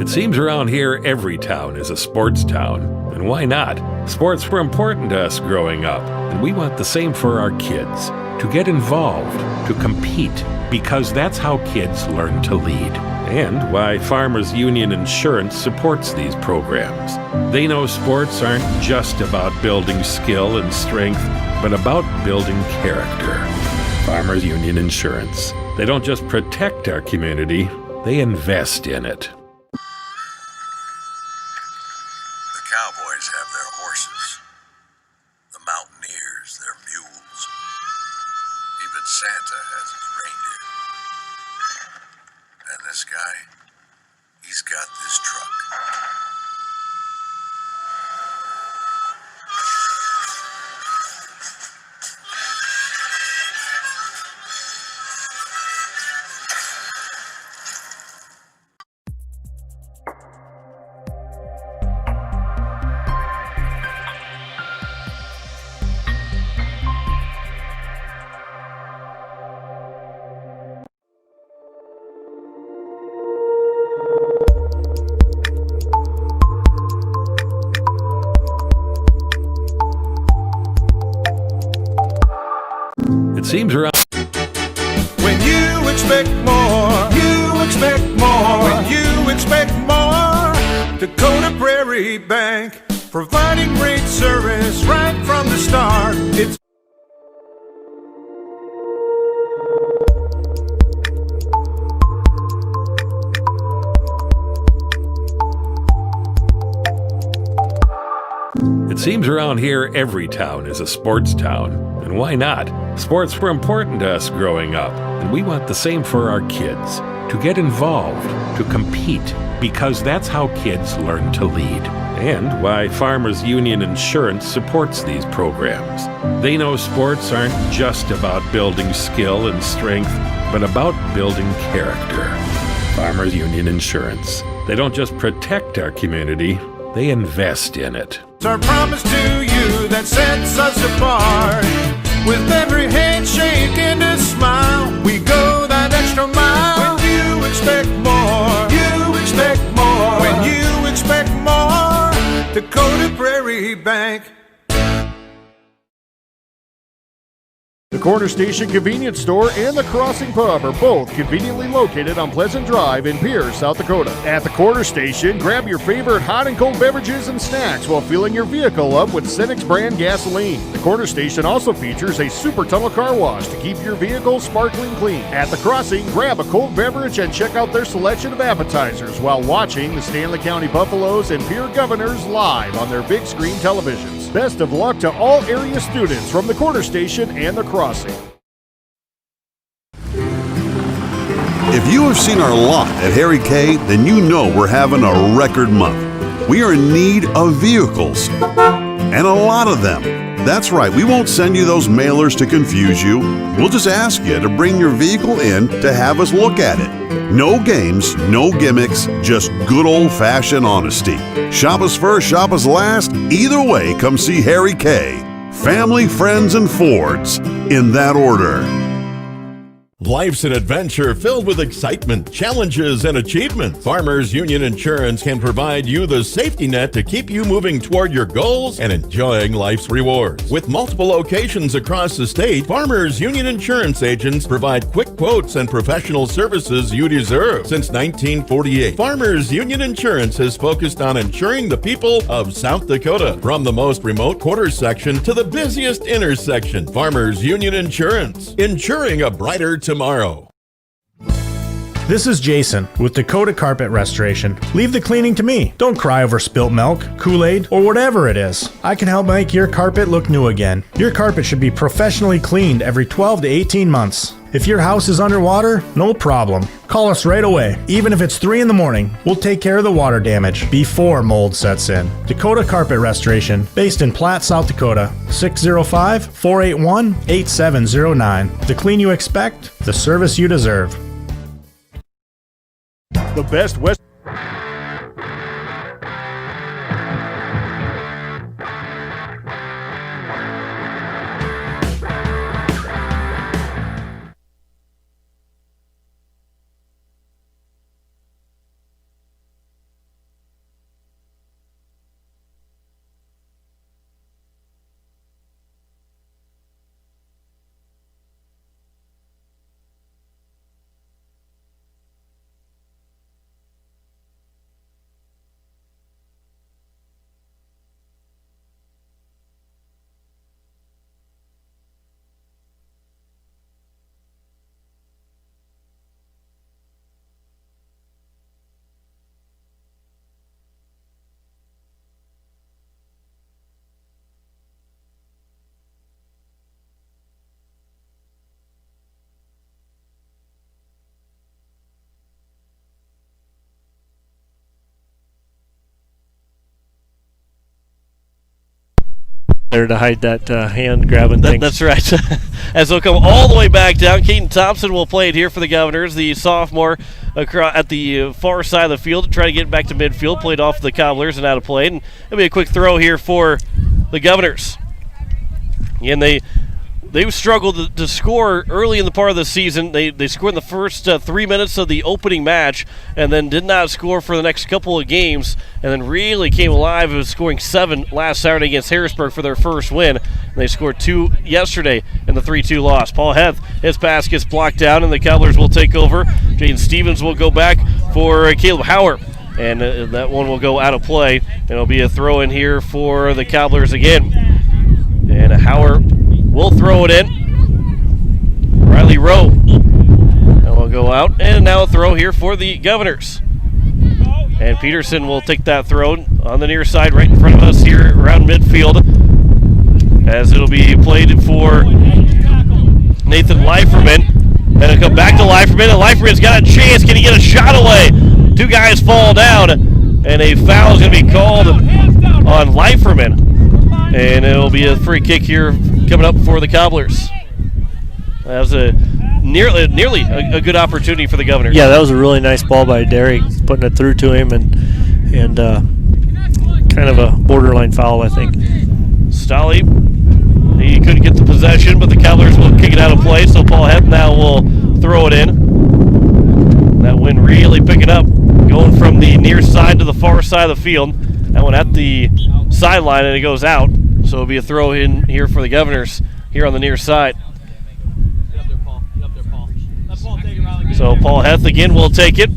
It seems around here every town is a sports town. And why not? Sports were important to us growing up, and we want the same for our kids. To get involved, to compete, because that's how kids learn to lead. And why Farmers Union Insurance supports these programs. They know sports aren't just about building skill and strength, but about building character. Farmers Union Insurance. They don't just protect our community, they invest in it. The cowboys have their horses, the mountaineers their mules. Even Santa has his reindeer. And this guy, he's got this truck. It seems around. When you expect more, you expect more. When you expect more, Dakota Prairie Bank, providing great service right from the start. It seems around here every town is a sports town. And why not? Sports were important to us growing up, and we want the same for our kids. To get involved, to compete, because that's how kids learn to lead. And why Farmers Union Insurance supports these programs. They know sports aren't just about building skill and strength, but about building character. Farmers Union Insurance. They don't just protect our community, they invest in it. It's our promise to you that sets us apart. With every handshake and a smile, we go that extra mile. When you expect more, you expect more. When you expect more, Dakota Prairie Bank. The Corner Station Convenience Store and the Crossing Pub are both conveniently located on Pleasant Drive in Pierre, South Dakota. At the Corner Station, grab your favorite hot and cold beverages and snacks while filling your vehicle up with Cenex brand gasoline. The Corner Station also features a super tunnel car wash to keep your vehicle sparkling clean. At the Crossing, grab a cold beverage and check out their selection of appetizers while watching the Stanley County Buffaloes and Pierre Governors live on their big screen televisions. Best of luck to all area students from the Corner Station and the Crossing. If you have seen our lot at Harry K, then you know we're having a record month. We are in need of vehicles, and a lot of them. That's right, we won't send you those mailers to confuse you. We'll just ask you to bring your vehicle in to have us look at it. No games, no gimmicks, just good old-fashioned honesty. Shop us first, shop us last. Either way, come see Harry K. Family, friends, and Fords, in that order. Life's an adventure filled with excitement, challenges, and achievement. Farmers Union Insurance can provide you the safety net to keep you moving toward your goals and enjoying life's rewards. With multiple locations across the state, Farmers Union Insurance agents provide quick quotes and professional services you deserve. Since 1948, Farmers Union Insurance has focused on insuring the people of South Dakota. From the most remote quarter section to the busiest intersection, Farmers Union Insurance, insuring a brighter tomorrow. This is Jason with Dakota Carpet Restoration. Leave the cleaning to me. Don't cry over spilt milk, Kool-Aid, or whatever it is. I can help make your carpet look new again. Your carpet should be professionally cleaned every 12 to 18 months. If your house is underwater, no problem. Call us right away. Even if it's 3 in the morning, we'll take care of the water damage before mold sets in. Dakota Carpet Restoration, based in Platte, South Dakota. 605-481-8709. The clean you expect, the service you deserve. The best West. there to hide that hand grabbing thing. That's right. As they'll come all the way back down, Caden Thompson will play it here for the Governors, the sophomore at the far side of the field, try to get back to midfield, played off the Cobblers and out of play. And it'll be a quick throw here for the Governors. And they struggled to score early in the part of the season. They scored in the first 3 minutes of the opening match and then did not score for the next couple of games, and then really came alive. It was scoring 7 last Saturday against Harrisburg for their first win. And they scored 2 yesterday in the 3-2 loss. Paul Heth, his pass gets blocked down, and the Cobblers will take over. Jaden Stevens will go back for Caleb Hauer, and that one will go out of play. And it'll be a throw in here for the Cobblers again. And Hauer will throw it in. Riley Rowe. That will go out. And now a throw here for the Governors. And Peterson will take that throw on the near side right in front of us here around midfield, as it'll be played for Nathan Leiferman. And it'll come back to Leiferman, and Leiferman's got a chance. Can he get a shot away? 2 guys fall down, and a foul is going to be called on Leiferman. And it'll be a free kick here coming up for the Cobblers. That was nearly a good opportunity for the Governors. Yeah, that was a really nice ball by Derek, putting it through to him, and kind of a borderline foul, I think. Stolle, he couldn't get the possession, but the Cobblers will kick it out of play, so Paul Heth now will throw it in. That wind really picking up, going from the near side to the far side of the field. That one at the sideline, and it goes out. So it'll be a throw in here for the Governors here on the near side. So Paul Heth again will take it.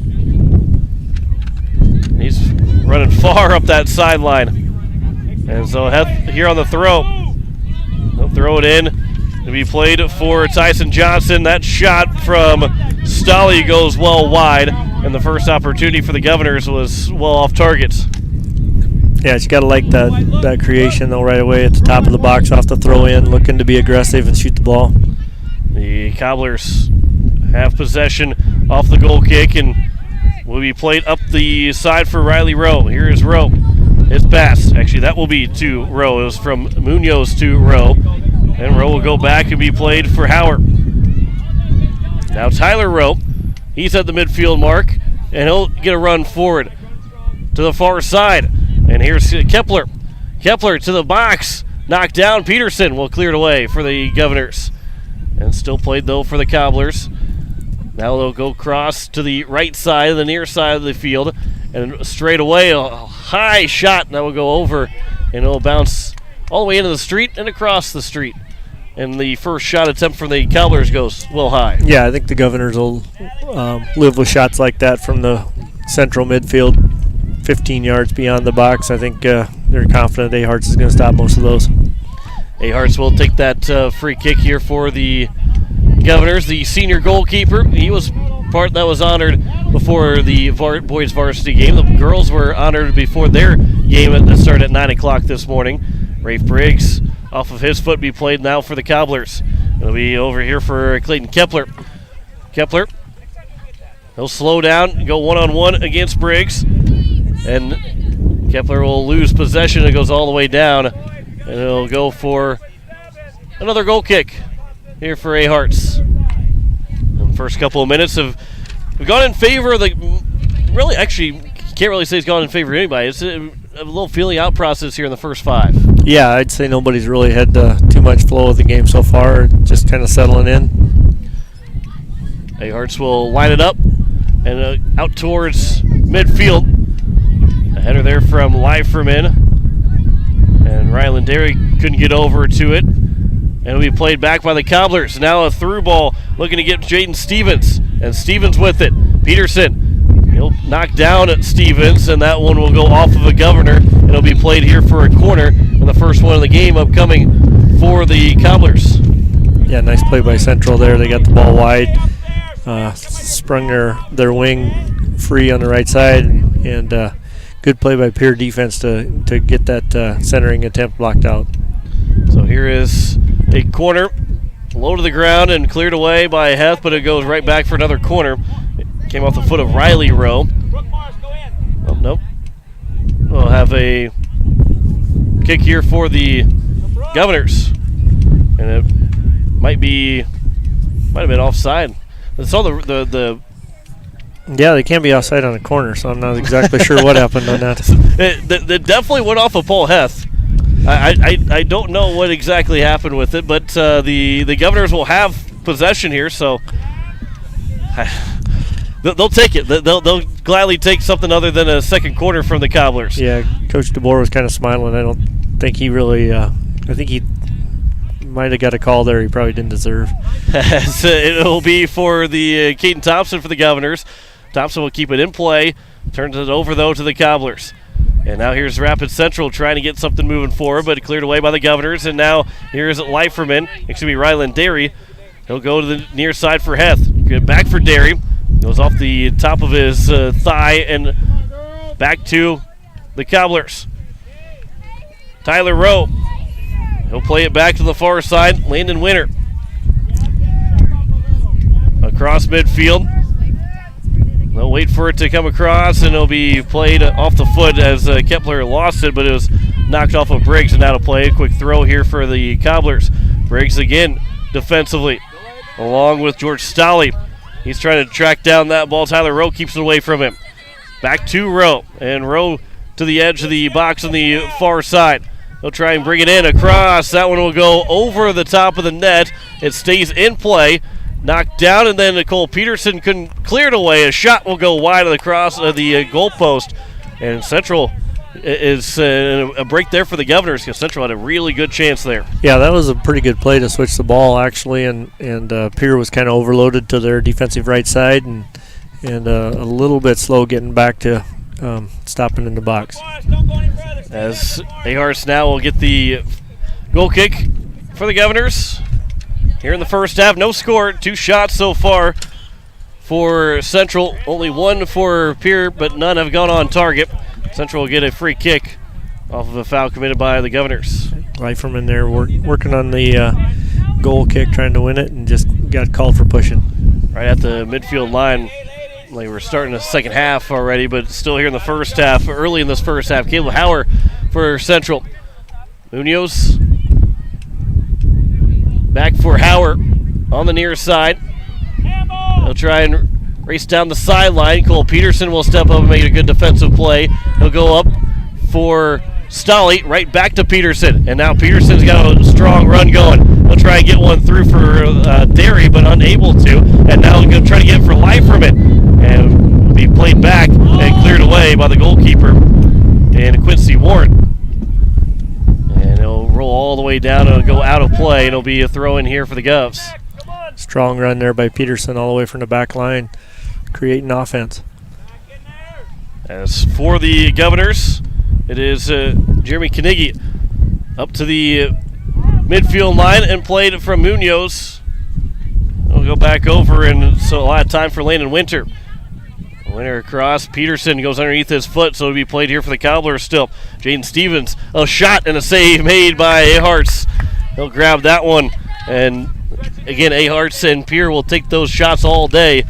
He's running far up that sideline. And so Heth here on the throw. He'll throw it in. It'll be played for Tyson Johnson. That shot from Stolle goes well wide. And the first opportunity for the Governors was well off target. Yeah, you got to like that creation, though, right away at the top of the box off the throw-in, looking to be aggressive and shoot the ball. The Cobblers have possession off the goal kick and will be played up the side for Riley Rowe. Here is Rowe. It's passed. Actually, that will be to Rowe. It was from Munoz to Rowe. And Rowe will go back and be played for Howard. Now Tyler Rowe. He's at the midfield mark, and he'll get a run forward to the far side. And here's Kepler. Kepler to the box. Knocked down. Peterson will clear it away for the Governors. And still played, though, for the Cobblers. Now they'll go cross to the right side, the near side of the field. And straight away, a high shot. That will go over, and it'll bounce all the way into the street and across the street. And the first shot attempt from the Cobblers goes well high. Yeah, I think the Governors will live with shots like that from the central midfield. 15 yards beyond the box. I think they're confident A-Hearts is going to stop most of those. A-Hearts will take that free kick here for the Governors. The senior goalkeeper, he was part that was honored before the boys varsity game. The girls were honored before their game that started at 9 o'clock this morning. Rafe Briggs off of his foot be played now for the Cobblers. It'll be over here for Clayton Kepler. Kepler, he'll slow down, go one-on-one against Briggs. And Kepler will lose possession. It goes all the way down. And it'll go for another goal kick here for A-Hearts. And the first couple of minutes have gone in favor of the... Really, actually, can't really say it's gone in favor of anybody. It's a little feeling out process here in the first 5. Yeah, I'd say nobody's really had too much flow of the game so far. Just kind of settling in. A-Hearts will line it up and out towards midfield. A header there from Leiferman. And Ryland Derry couldn't get over to it. And it'll be played back by the Cobblers. Now a through ball looking to get Jaden Stevens. And Stevens with it. Peterson. He'll knock down at Stevens, and that one will go off of a Governor. It'll be played here for a corner. And the first one of the game upcoming for the Cobblers. Yeah, nice play by Central there. They got the ball wide. Sprung their wing free on the right side. And good play by Pierre defense to get that centering attempt blocked out. So here is a corner, low to the ground and cleared away by Heth, but it goes right back for another corner. It came off the foot of Riley Rowe. Oh, nope. We'll have a kick here for the Governors. And it might have been offside. I saw the Yeah, they can't be offside on a corner, so I'm not exactly sure what happened on that. It definitely went off of Paul Heth. I don't know what exactly happened with it, but the Governors will have possession here, so they'll take it. They'll gladly take something other than a second quarter from the Cobblers. Yeah, Coach DeBoer was kind of smiling. I don't think he really. I think he might have got a call there he probably didn't deserve. It'll be for the Caden Thompson for the Governors. Thompson will keep it in play. Turns it over, though, to the Cobblers. And now here's Rapid Central trying to get something moving forward, but cleared away by the Governors. And now here's Leiferman. Ryland Derry. He'll go to the near side for Heth. Get back for Derry. Goes off the top of his thigh and back to the Cobblers. Tyler Rowe. He'll play it back to the far side. Landon Winter. Across midfield. They'll wait for it to come across, and it'll be played off the foot as Kepler lost it, but it was knocked off of Briggs and out of play. A quick throw here for the Cobblers. Briggs again defensively, along with George Stolley. He's trying to track down that ball. Tyler Rowe keeps it away from him. Back to Rowe, and Rowe to the edge of the box on the far side. He'll try and bring it in across. That one will go over the top of the net. It stays in play. Knocked down, and then Nicole Peterson couldn't clear it away. A shot will go wide of the cross of the goal post. And Central is a break there for the Governors because Central had a really good chance there. Yeah, that was a pretty good play to switch the ball, actually, and Pierre was kind of overloaded to their defensive right side and a little bit slow getting back to stopping in the box. As Ahars now will get the goal kick for the Governors. Here in the first half, no score, 2 shots so far for Central. Only 1 for Pierre, but none have gone on target. Central will get a free kick off of a foul committed by the Governors. Leiferman there working on the goal kick, trying to win it, and just got called for pushing. Right at the midfield line. Like we're starting the second half already, but still here in the first half, early in this first half. Caleb Hauer for Central. Munoz back for Hauer on the near side. He'll try and race down the sideline. Cole Peterson will step up and make a good defensive play. He'll go up for Stolley, right back to Peterson. And now Peterson's got a strong run going. He'll try and get one through for Derry, but unable to. And now he'll try to get it for Leiferman. And will be played back and cleared away by the goalkeeper and Quincy Warren. And it'll roll all the way down and go out of play. And it'll be a throw in here for the Govs. Strong run there by Peterson all the way from the back line, creating offense. As for the Governors, it is Jeremy Knigge up to the midfield line and played from Munoz. We'll go back over, and so a lot of time for Landon Winter. Winter across. Peterson goes underneath his foot, so it'll be played here for the Cobblers still. Jaden Stevens, a shot and a save made by Aharts. He'll grab that one, and again, Aharts and Pierre will take those shots all day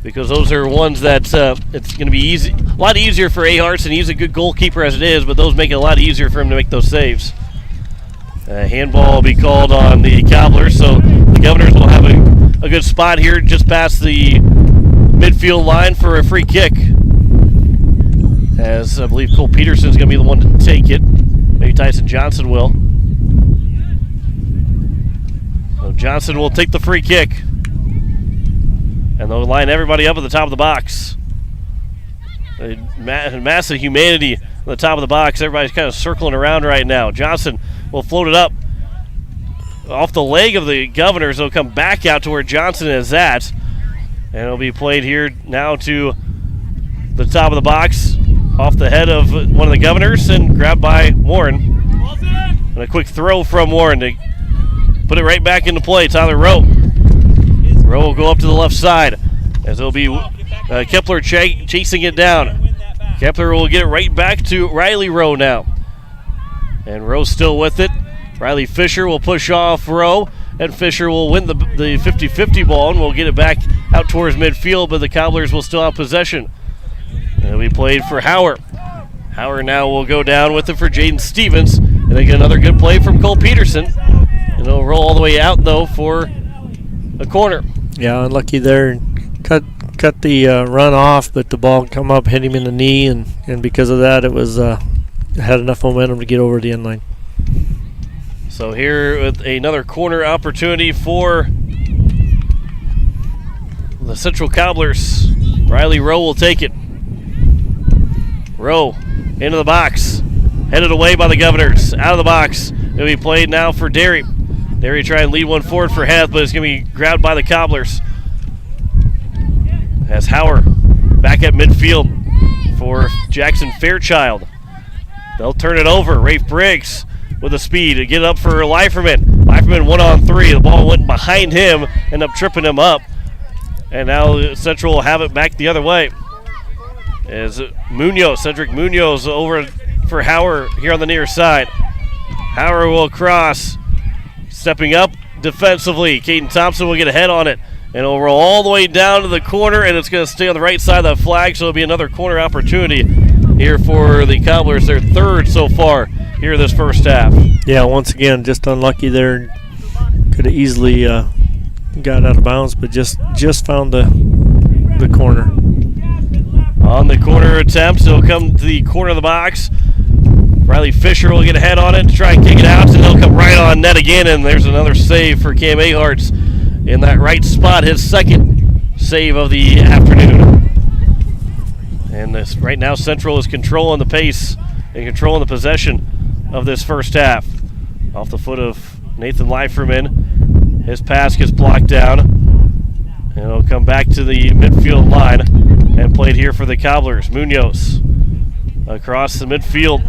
because those are ones that it's going to be easy, a lot easier for Aharts, and he's a good goalkeeper as it is, but those make it a lot easier for him to make those saves. Handball will be called on the Cobblers, so the Governors will have a good spot here just past the midfield line for a free kick. As I believe Cole Peterson's going to be the one to take it. Maybe Tyson Johnson will. So Johnson will take the free kick. And they'll line everybody up at the top of the box. A massive humanity on the top of the box. Everybody's kind of circling around right now. Johnson will float it up off the leg of the Governors. It'll come back out to where Johnson is at. And it'll be played here now to the top of the box, off the head of one of the Governors, and grabbed by Warren. And a quick throw from Warren to put it right back into play. Tyler Rowe. Rowe will go up to the left side as it'll be Kepler chasing it down. Kepler will get it right back to Riley Rowe now. And Rowe still with it. Riley Fisher will push off Rowe, and Fisher will win the 50-50 ball and will get it back out towards midfield, but the Cobblers will still have possession. And it'll be played for Hauer. Hauer now will go down with it for Jaden Stevens And they get another good play from Cole Peterson. And it'll roll all the way out, though, for a corner. Yeah, unlucky there. Cut the run off, but the ball come up, hit him in the knee, and because of that, it was had enough momentum to get over the end line. So here with another corner opportunity for the Central Cobblers. Riley Rowe will take it. Rowe into the box. Headed away by the Governors. Out of the box. It'll be played now for Derry. Derry try and lead one forward for Heth, but it's going to be grabbed by the Cobblers. As Hauer back at midfield for Jackson Fairchild. They'll turn it over. Rafe Briggs with the speed to get it up for Leiferman. Leiferman 1-on-3. The ball went behind him, ended up tripping him up. And now Central will have it back the other way. As Cedric Munoz over for Hauer here on the near side. Hauer will cross. Stepping up defensively. Caden Thompson will get a head on it. And it'll roll all the way down to the corner, and it's going to stay on the right side of the flag, so it'll be another corner opportunity here for the Cobblers. Their third so far here this first half. Yeah, once again, just unlucky there. Could have easily got out of bounds, but just found the corner. On the corner attempt, it'll come to the corner of the box. Riley Fisher will get a head on it to try and kick it out, and it'll come right on net again, and there's another save for Cam Aharts in that right spot, his second save of the afternoon. And this right now Central is controlling the pace and controlling the possession of this first half. Off the foot of Nathan Leiferman. His pass gets blocked down. And it'll come back to the midfield line and played here for the Cobblers. Munoz across the midfield.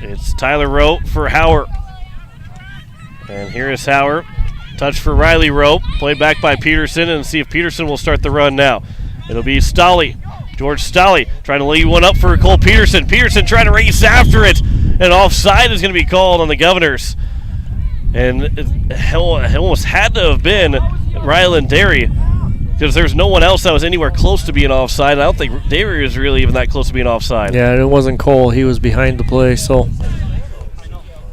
It's Tyler Rowe for Hauer. And here is Hauer. Touch for Riley Rowe. Played back by Peterson, and see if Peterson will start the run now. It'll be Stolle. George Stolle trying to lead one up for Cole Peterson. Peterson trying to race after it. And offside is going to be called on the Governors. And it almost had to have been Ryland Derry, because there's no one else that was anywhere close to being offside. I don't think Derry was really even that close to being offside. Yeah, it wasn't Cole. He was behind the play, so...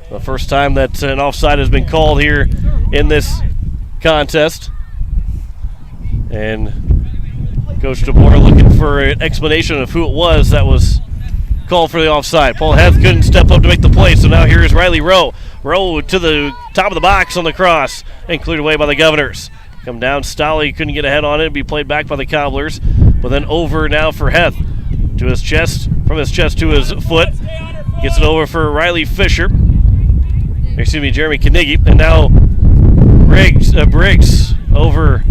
The first time that an offside has been called here in this contest. And Coach DeBoer looking for an explanation of who it was that was called for the offside. Paul Heth couldn't step up to make the play, so now here's Riley Rowe. Rowe to the top of the box on the cross and cleared away by the Governors. Come down, Stolle couldn't get a head on it, be played back by the Cobblers. But then over now for Heth. To his chest, from his chest to his foot. Gets it over for Riley Fisher. Jeremy Knigge, and now Briggs over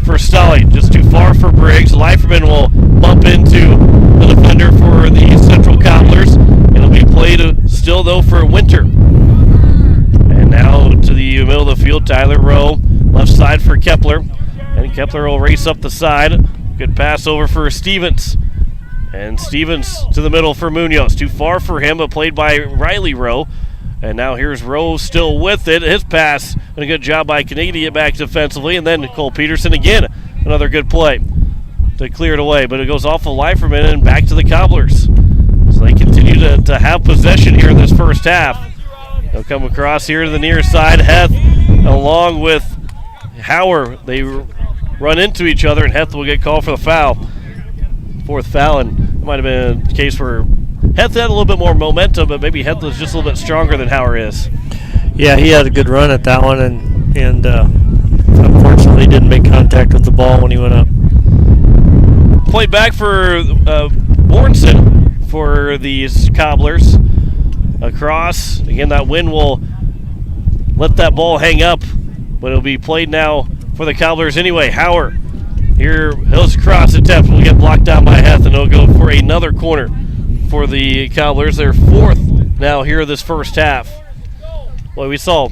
for Stolle. Just too far for Briggs. Leiferman will bump into the defender for the Central Cobblers. It'll be played still, though, for Winter. And now to the middle of the field, Tyler Rowe, left side for Kepler. And Kepler will race up the side. Good pass over for Stevens. And Stevens to the middle for Munoz. Too far for him, but played by Riley Rowe. And now here's Rowe still with it. His pass, and a good job by Knigge to get back defensively. And then Cole Peterson again. Another good play to clear it away. But it goes off of Leiferman and back to the Cobblers. So they continue to have possession here in this first half. They'll come across here to the near side. Heth along with Hauer. They run into each other, and Heth will get called for the foul. Fourth foul, and it might have been a case where Heth had a little bit more momentum, but maybe Heth was just a little bit stronger than Hauer is. Yeah, he had a good run at that one, and unfortunately didn't make contact with the ball when he went up. Played back for Bornson for these Cobblers. Across. Again, that wind will let that ball hang up, but it'll be played now for the Cobblers anyway. Hauer. Here, his cross attempt will get blocked down by Heth, and it'll go for another corner for the Cobblers. They're fourth now here this first half. Well, we saw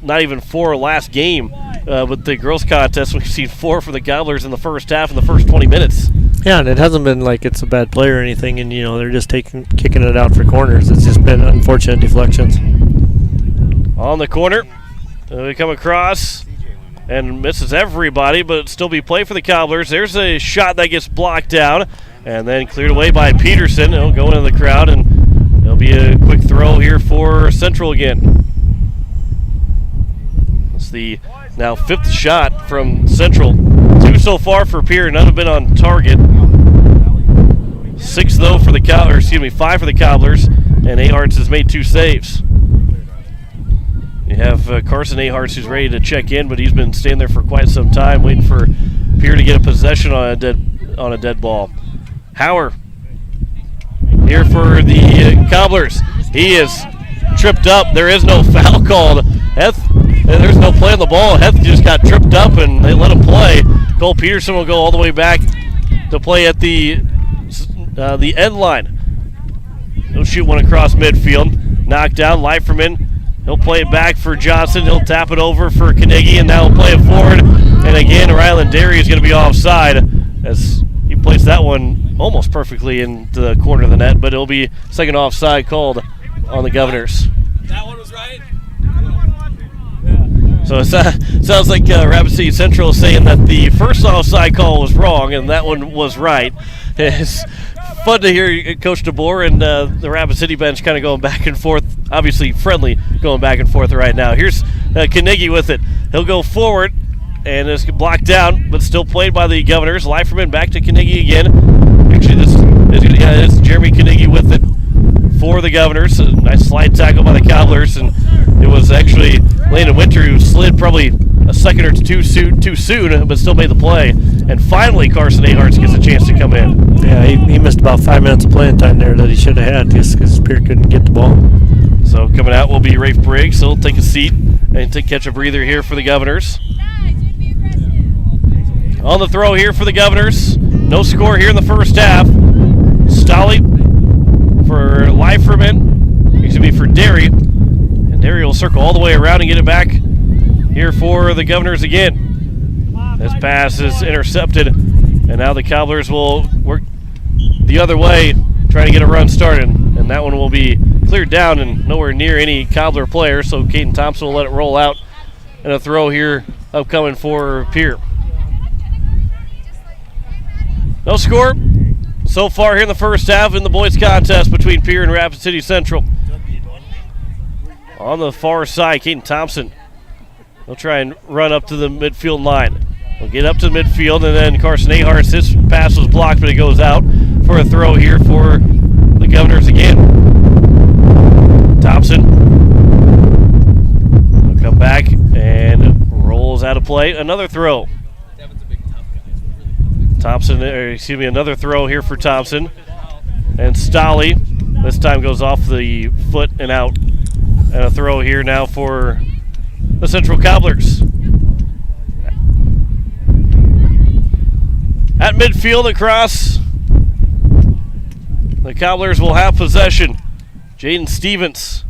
not even four last game with the girls contest. We've seen four for the Cobblers in the first half in the first 20 minutes. Yeah, and it hasn't been like it's a bad play or anything, and they're just kicking it out for corners. It's just been unfortunate deflections. On the corner, we come across and misses everybody, but it'll still be play for the Cobblers. There's a shot that gets blocked down and then cleared away by Peterson. It'll go into the crowd, and it'll be a quick throw here for Central again. It's the now 5th shot from Central. 2 so far for Pierre. None have been on target. 6 though for the 5 for the Cobblers, and Aharts has made 2 saves. You have Carson Aharts who's ready to check in, but he's been staying there for quite some time, waiting for Pierre to get a possession on a dead ball. Hauer here for the Cobblers. He is tripped up. There is no foul called. There's no play on the ball. Heth just got tripped up, and they let him play. Cole Peterson will go all the way back to play at the end line. He'll shoot one across midfield. Knocked down. Leiferman. He'll play it back for Johnson. He'll tap it over for Carnegie, and now he'll play it forward. And again, Ryland Derry is going to be offside as he placed that one almost perfectly into the corner of the net, but it'll be second offside called on the Governors. That one was right. So it sounds like Rapid City Central is saying that the first offside call was wrong and that one was right. It's fun to hear Coach DeBoer and the Rapid City bench kind of going back and forth, obviously friendly, going back and forth right now. Here's Carnegie with it. He'll go forward, and it's blocked down, but still played by the Governors. Leiferman back to Carnegie again. Actually, it's Jeremy Carnegie with it for the Governors. A nice slide tackle by the Cobblers, and it was actually Landon Winter who slid probably a second or two too soon, but still made the play. And finally, Carson Aharts gets a chance to come in. Yeah, he missed about 5 minutes of playing time there that he should have had just because Pierre couldn't get the ball. So coming out will be Rafe Briggs. He'll take a seat and catch a breather here for the Governors. On the throw here for the Governors. No score here in the first half. Stolle for Leiferman. Excuse me, for Derry. And Derry will circle all the way around and get it back here for the Governors again. This pass is intercepted. And now the Cobblers will work the other way, trying to get a run started. And that one will be cleared down and nowhere near any Cobbler player. So Caden Thompson will let it roll out. And a throw here upcoming for Pierre. No score so far here in the first half in the boys' contest between Pierre and Rapid City Central. On the far side, Caden Thompson will try and run up to the midfield line. He'll get up to the midfield, and then Carson Aharts, his pass was blocked, but it goes out for a throw here for the Governors again. Thompson will come back and rolls out of play. Another throw. Another throw here for Thompson. And Stolle, this time goes off the foot and out. And a throw here now for the Central Cobblers. At midfield across, the Cobblers will have possession. Jaden Stevens.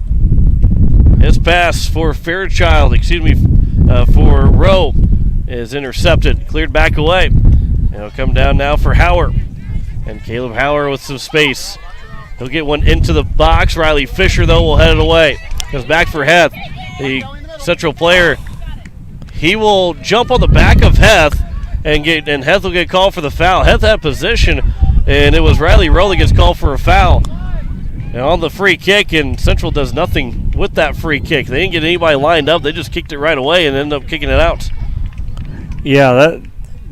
His pass for for Rowe is intercepted. Cleared back away. It'll come down now for Hauer. And Caleb Hauer with some space. He'll get one into the box. Riley Fisher, though, will head it away. Goes back for Heth. The Central player, he will jump on the back of Heth, and Heth will get called for the foul. Heth had position, and it was Riley Rowe that gets called for a foul. And on the free kick, and Central does nothing with that free kick. They didn't get anybody lined up. They just kicked it right away and ended up kicking it out. Yeah,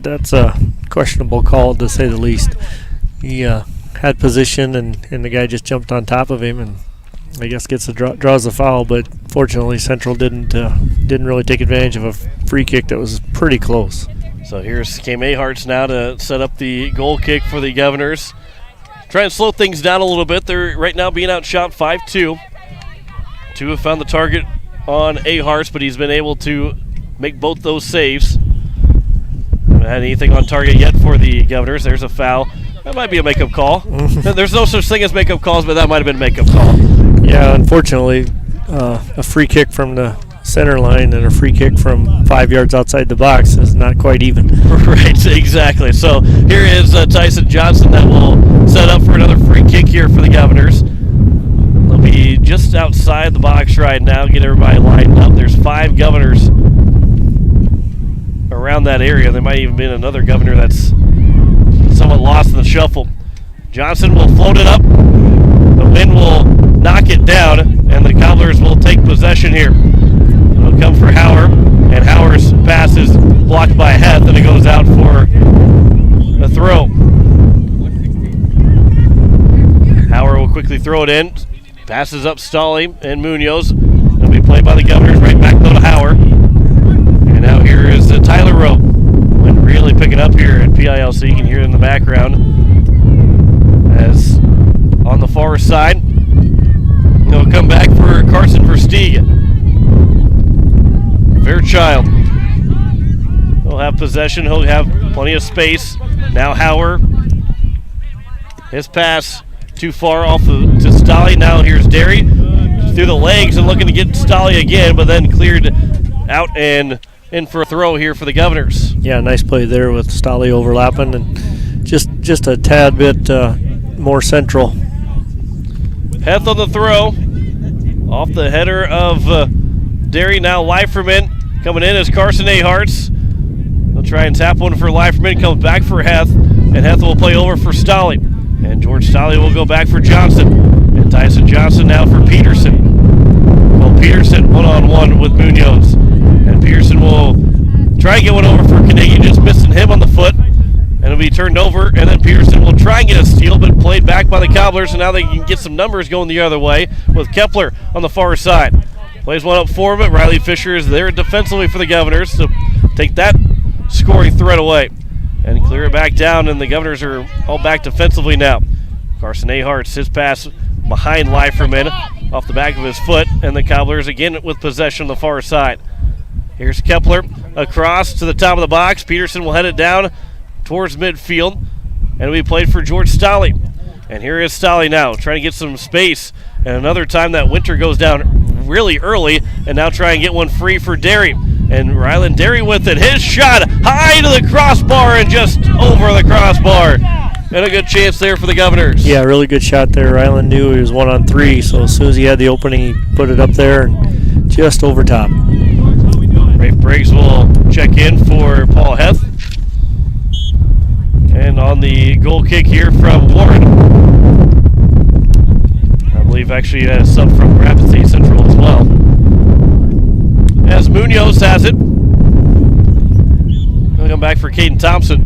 that's a questionable call, to say the least. He had position, and the guy just jumped on top of him, and I guess draws the foul. But fortunately, Central didn't really take advantage of a free kick that was pretty close. So here's Cam Aharts now to set up the goal kick for the Governors. Try and slow things down a little bit. They're right now being outshot 5-2. Two have found the target on Aharts, but he's been able to make both those saves. Haven't had anything on target yet for the Governors. There's a foul. That might be a makeup call. There's no such thing as makeup calls, but that might have been a makeup call. Yeah, unfortunately, a free kick from the center line and a free kick from 5 yards outside the box is not quite even. Right, exactly. So here is Tyson Johnson that will set up for another free kick here for the Governors. They'll be just outside the box right now, get everybody lined up. There's 5 Governors around that area. There might even be another Governor that's somewhat lost in the shuffle. Johnson will float it up. The wind will knock it down, and the Cobblers will take possession here. It'll come for Hauer, and Hauer's pass is blocked by Heth, and it goes out for a throw. Hauer will quickly throw it in. Passes up Stolly and Munoz. It'll be played by the Governors. Right back though to Hauer. And now here is Tyler Rowe. And really picking up here at PILC. You can hear it in the background. As on the far side, he'll come back for Carson Versteeg. Fairchild. He'll have possession. He'll have plenty of space. Now Hauer. His pass too far off to Stolly. Now here's Derry through the legs and looking to get Stolly again, but then cleared out and in for a throw here for the Governors. Yeah, nice play there with Stolly overlapping and just a tad bit more central. Heth on the throw. Off the header of Derry. Now Leiferman coming in as Carson Aharts. They'll try and tap one for Leiferman. Comes back for Heth, and Heth will play over for Stolly. And George Stolly will go back for Johnson. And Tyson Johnson now for Peterson. Well, Peterson one-on-one with Munoz. And Peterson will try and get one over for Carnegie, just missing him on the foot. And it'll be turned over, and then Peterson will try and get a steal, but played back by the Cobblers, and now they can get some numbers going the other way with Kepler on the far side. Plays one up for him, but Riley Fisher is there defensively for the Governors to take that scoring threat away and clear it back down, and the Governors are all back defensively now. Carson Aharts, his pass behind Leiferman off the back of his foot, and the Cobblers again with possession on the far side. Here's Kepler across to the top of the box. Peterson will head it down towards midfield, and it'll be played for George Stolly. And here is Stolly now trying to get some space, and another time that Winter goes down really early, and now try and get one free for Derry. And Ryland Derry with it. His shot high to the crossbar and just over the crossbar. And a good chance there for the Governors. Yeah, really good shot there. Ryland knew he was 1-on-3, so as soon as he had the opening, he put it up there and just over top. Rafe Briggs will check in for Paul Heth. And on the goal kick here from Warren, I believe actually had a sub from Rapid City Central as well. As Munoz has it. He'll come back for Caden Thompson.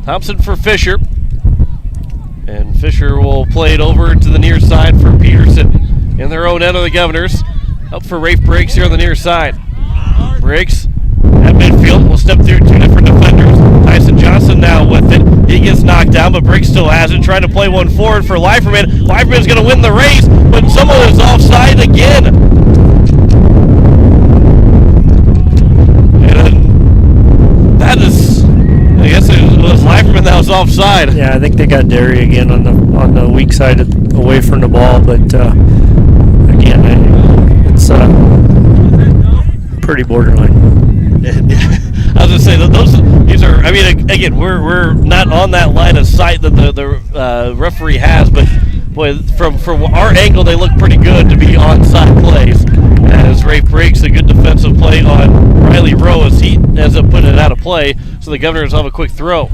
Thompson for Fisher. And Fisher will play it over to the near side for Peterson in their own end of the Governors. Up for Rafe Briggs here on the near side. Briggs at midfield will step through two different defenders. Tyson Johnson now with it. He gets knocked down, but Briggs still has it. Trying to play one forward for Leiferman. Leiferman's going to win the race, but someone is offside again. That is, I guess it was Leiferman that was offside. Yeah, I think they got Derry again on the weak side away from the ball, but again, it's pretty borderline. I was gonna say these are. I mean, again, we're not on that line of sight that the referee has, but boy, from our angle, they look pretty good to be onside plays. As Rafe Briggs, a good defensive play on Riley Rowe as he ends up putting it out of play, so the Governors have a quick throw.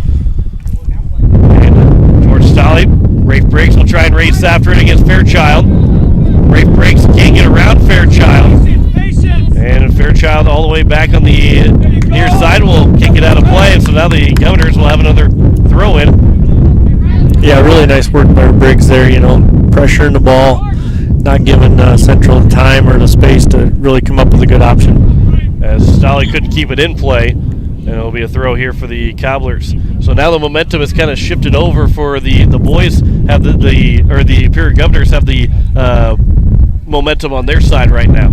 And George Stolly, Rafe Briggs will try and race after it against Fairchild. Rafe Briggs can't get around Fairchild. And Fairchild all the way back on the near side will kick it out of play, and so now the Governors will have another throw in. Yeah, really nice work by Briggs there, pressuring the ball, not giving Central the time or the space to really come up with a good option. As Stolly couldn't keep it in play, and it'll be a throw here for the Cobblers. So now the momentum has kind of shifted over for the boys have the Pierre Governors have the momentum on their side right now.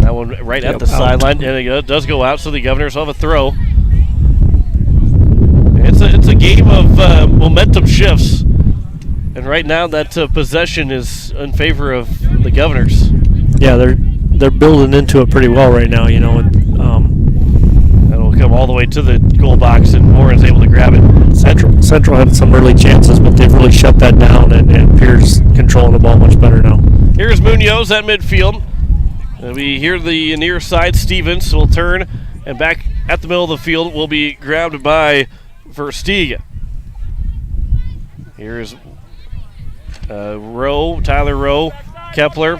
That one right at the sideline, and it does go out, so the Governors have a throw. It's a game of momentum shifts, and right now that possession is in favor of the Governors. Yeah, they're building into it pretty well right now. That'll come all the way to the goal box, and Warren's able to grab it. Central had some early chances, but they've really shut that down, and Pierre's controlling the ball much better now. Here's Munoz at midfield. We hear the near side. Stevens will turn, and back at the middle of the field will be grabbed by Versteeg. Here's Tyler Rowe, Kepler,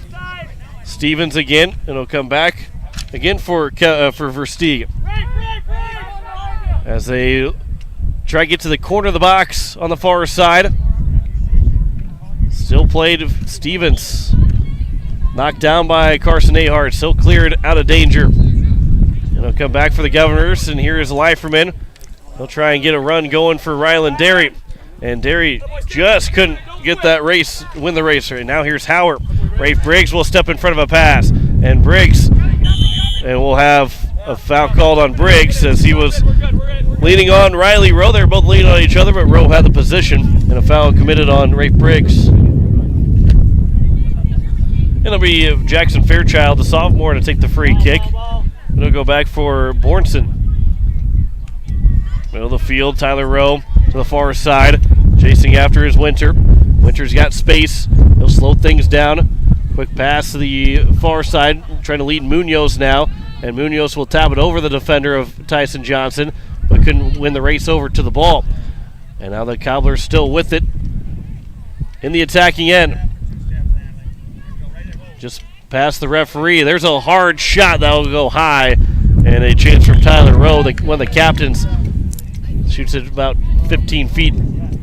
Stevens again, and it'll come back again for Versteeg. As they try to get to the corner of the box on the far side. Still played Stevens. Knocked down by Carson Ahart, still cleared out of danger. And it'll come back for the Governors, and here is Leiferman. He'll try and get a run going for Ryland Derry. And Derry just couldn't get that race, win the race. And now here's Howard. Rafe Briggs will step in front of a pass. And Briggs, and we'll have a foul called on Briggs as he was leaning on Riley Rowe. They were both leaning on each other, but Rowe had the position. And a foul committed on Rafe Briggs. It'll be Jackson Fairchild, the sophomore, to take the free kick. It'll go back for Bornson. Middle of the field, Tyler Rowe to the far side. Chasing after is Winter. Winter's got space. He'll slow things down. Quick pass to the far side, trying to lead Munoz now. And Munoz will tap it over the defender of Tyson Johnson, but couldn't win the race over to the ball. And now the Cobblers still with it in the attacking end. Just past the referee. There's a hard shot that will go high, and a chance from Tyler Rowe, one of the captains, shoots it about 15 feet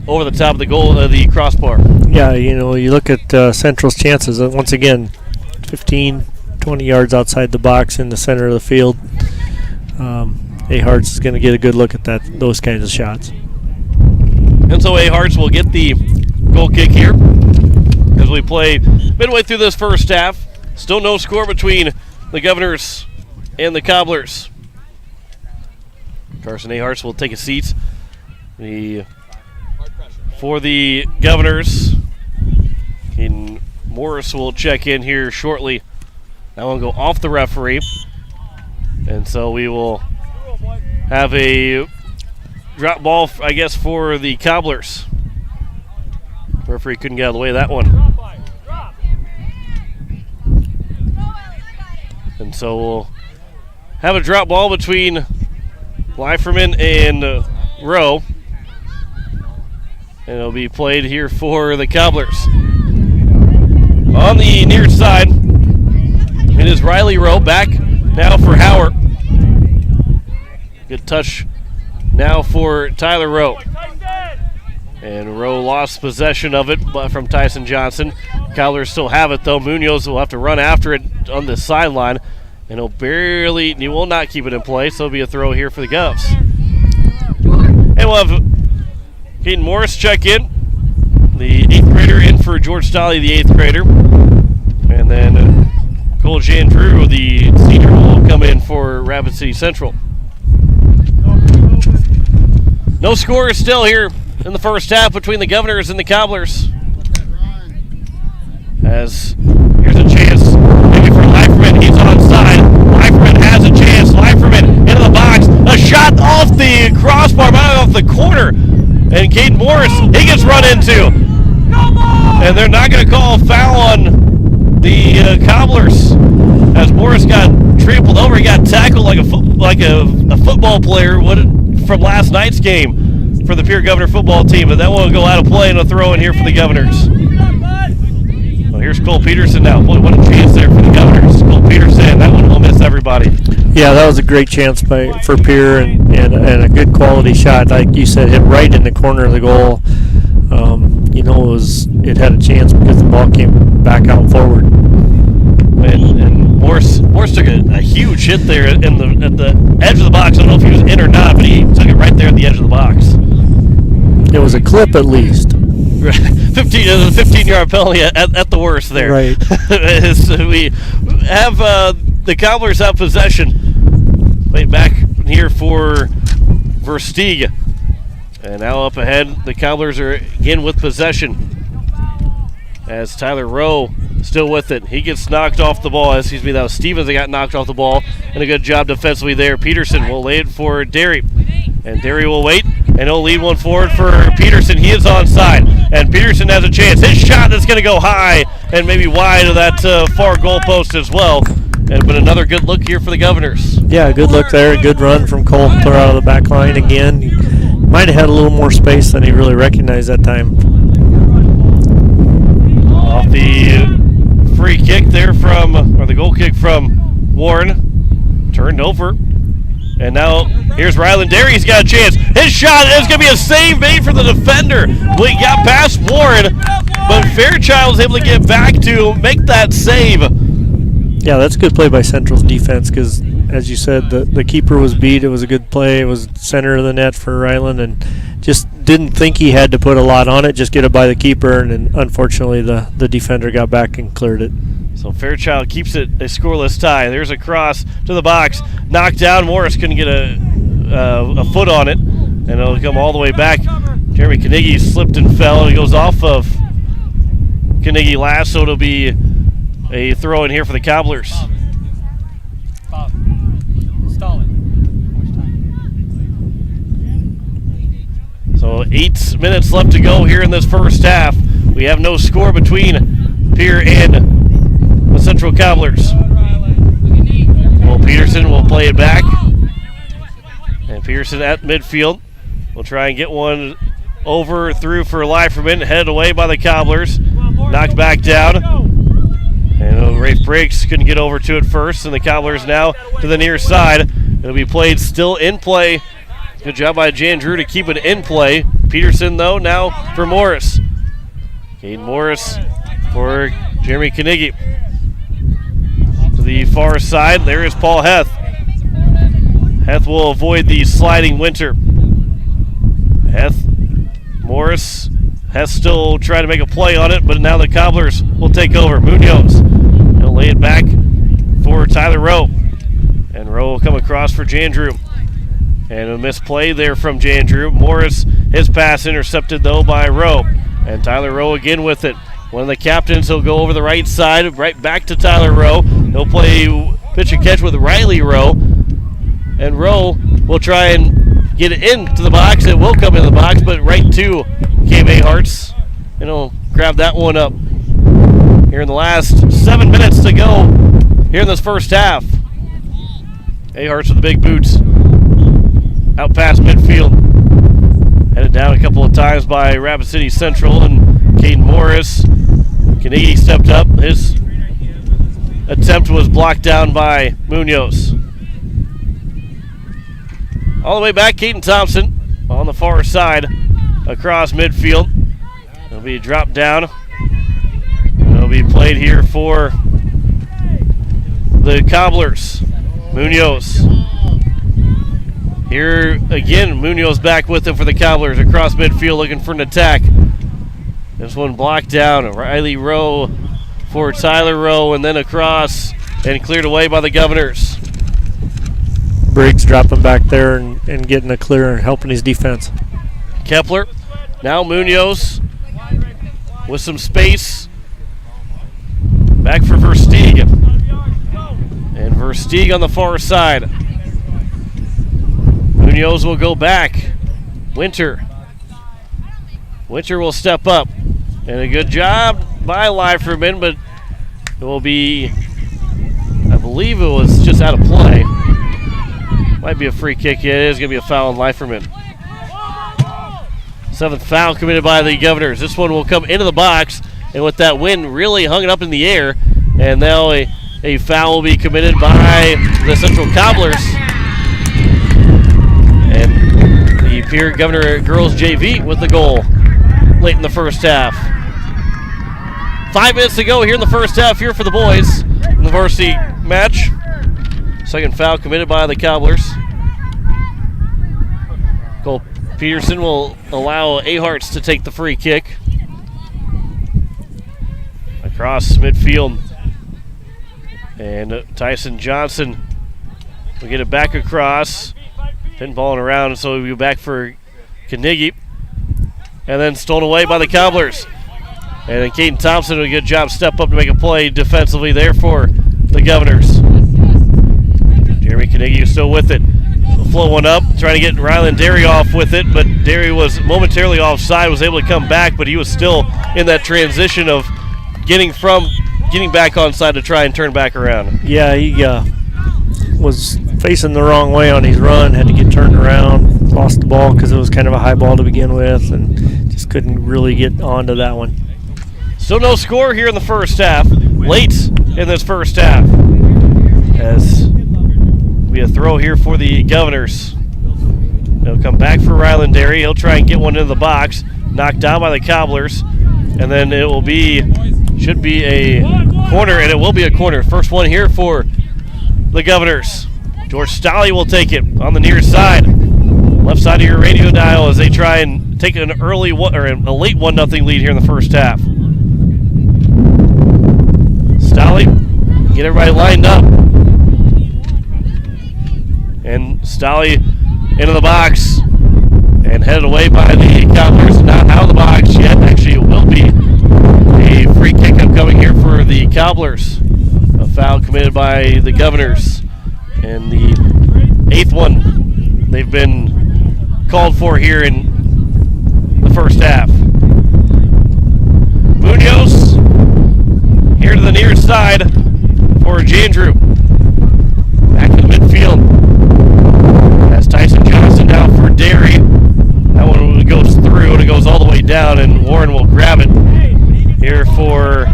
over the top of the goal, the crossbar. Yeah, you look at Central's chances. Once again, 15, 20 yards outside the box in the center of the field. Aharts is going to get a good look at those kinds of shots. And so Aharts will get the goal kick here as we play midway through this first half. Still no score between the Governors and the Cobblers. Carson Aharts will take a seat. For the Governors, Caden Morris will check in here shortly. That one will go off the referee. And so we will have a drop ball, I guess, for the Cobblers. Referee couldn't get out of the way of that one. And so we'll have a drop ball between Leiferman and Rowe. And it'll be played here for the Cobblers. On the near side, it is Riley Rowe back now for Howard. Good touch now for Tyler Rowe. And Rowe lost possession of it from Tyson Johnson. Cobblers still have it though. Munoz will have to run after it on the sideline. And he will not keep it in play, so it'll be a throw here for the Govs. And we'll have Caden Morris check in, the 8th grader, in for George Stolley, the 8th grader. And then Cole Jandrew, the senior, will come in for Rapid City Central. No score still here in the first half between the Governors and the Cobblers. As here's a chance, maybe for Leiferman. He's onside. Leiferman has a chance. Leiferman into the box. A shot off the crossbar, off the corner. And Caden Morris, he gets run into. And they're not going to call a foul on the Cobblers as Morris got trampled over. He got tackled like a football player from last night's game for the Pierre Governor football team. But that one will go out of play and a throw in here for the Governors. Well, here's Cole Peterson now. Boy, what a chance there for the Governors. Cole Peterson, that one will miss everybody. Yeah, that was a great chance for Pierre and a good quality shot. Like you said, hit right in the corner of the goal. It had a chance because the ball came back out forward. And Morris took a huge hit there at the edge of the box. I don't know if he was in or not, but he took it right there at the edge of the box. It was a clip at least. 15-yard penalty at the worst there. Right. We have the Cobblers have possession. Played back here for Versteeg. And now up ahead, the Cobblers are again with possession. As Tyler Rowe still with it. He gets knocked off the ball. That was Stevens that got knocked off the ball. And a good job defensively there. Peterson will lay it for Derry. And Derry will wait. And he'll lead one forward for Peterson. He is onside. And Peterson has a chance. His shot is going to go high and maybe wide of that far goal post as well. But another good look here for the Governors. Yeah, good look there. A good run from Cole. Clear out of the back line again. He might have had a little more space than he really recognized that time. Off the free kick there or the goal kick from Warren. Turned over. And now here's Ryland Derry. He's got a chance. His shot is going to be a save made for the defender. We got past Warren, but Fairchild was able to get back to make that save. Yeah, that's a good play by Central's defense because, as you said, the keeper was beat. It was a good play. It was center of the net for Ryland, and just didn't think he had to put a lot on it, just get it by the keeper, and unfortunately the defender got back and cleared it. So Fairchild keeps it a scoreless tie. There's a cross to the box. Knocked down. Morris couldn't get a foot on it, and it'll come all the way back. Jeremy Carnegie slipped and fell, and he goes off of Carnegie last, so it'll be a throw in here for the Cobblers. So 8 minutes left to go here in this first half. We have no score between Pierre and the Central Cobblers. Well, Peterson will play it back. And Peterson at midfield will try and get one over through for Leiferman. Headed away by the Cobblers. Knocked back down. And Rafe Briggs couldn't get over to it first. And the Cobblers now to the near side. It'll be played still in play. Good job by Jan Drew to keep it in play. Peterson, though, now for Morris. Caden Morris for Jeremy Carnegie. To the far side, there is Paul Heth. Heth will avoid the sliding Winter. Heth, Morris. Heth still trying to make a play on it, but now the Cobblers will take over. Munoz. He'll lay it back for Tyler Rowe. And Rowe will come across for Jan Drew. And a misplay there from Jan Drew. Morris, his pass intercepted, though, by Rowe. And Tyler Rowe again with it. One of the captains, he'll go over the right side, right back to Tyler Rowe. He'll play pitch and catch with Riley Rowe. And Rowe will try and get it into the box. It will come in the box, but right to KMA Hearts. And he'll grab that one up. Here in the last 7 minutes to go here in this first half. A-Hearts with the big boots. Out past midfield. Headed down a couple of times by Rapid City Central and Caden Morris. Carnegie stepped up. His attempt was blocked down by Munoz. All the way back, Caden Thompson on the far side across midfield. It'll be dropped down. It'll be played here for the Cobblers. Munoz. Here again, Munoz back with it for the Cobblers across midfield looking for an attack. This one blocked down. Riley Rowe for Tyler Rowe and then across and cleared away by the Governors. Briggs dropping back there and getting a clear and helping his defense. Kepler, now Munoz with some space. Back for Versteeg. And Versteeg on the far side. Munoz will go back. Winter will step up. And a good job by Leiferman, but it will be, I believe it was just out of play. Might be a free kick. Yeah, it is going to be a foul on Leiferman. 7th foul committed by the Governors. This one will come into the box, and with that wind really hung it up in the air. And now a foul will be committed by the Central Cobblers. And the Pierre Governor Girls JV with the goal late in the first half. 5 minutes to go here in the first half here for the boys in the varsity match. Second foul committed by the Cobblers. Cole Peterson will allow A-Hearts to take the free kick. Across midfield. And Tyson Johnson will get it back across. Pinballing around, so we'll be back for Carnegie. And then stolen away by the Cobblers. And then Caden Thompson did a good job, step up to make a play defensively there for the Governors. Jeremy Carnegie is still with it. Flow one up, trying to get Ryland Derry off with it, but Derry was momentarily offside, was able to come back, but he was still in that transition of getting back onside to try and turn back around. Yeah, he was facing the wrong way on his run, had to get turned around, lost the ball because it was kind of a high ball to begin with, and just couldn't really get onto that one. Still no score here in the first half. Late in this first half. As we have a throw here for the Governors. They'll come back for Ryland Dairy. He'll try and get one into the box. Knocked down by the Cobblers. And then it will be, should be a corner, and it will be a corner. First one here for the Governors. George Stolley will take it on the near side. Left side of your radio dial as they try and take an early one, or a late 1-0 lead here in the first half. Stolley, get everybody lined up. And Stolley into the box and headed away by the Cobblers. Not out of the box yet. Actually, it will be a free kick upcoming here for the Cobblers. A foul committed by the Governors. And the 8th one they've been called for here in the first half. Munoz here to the near side for Jandrew. Back to the midfield. That's Tyson Johnson now for Derry. That one goes through and it goes all the way down, and Warren will grab it here for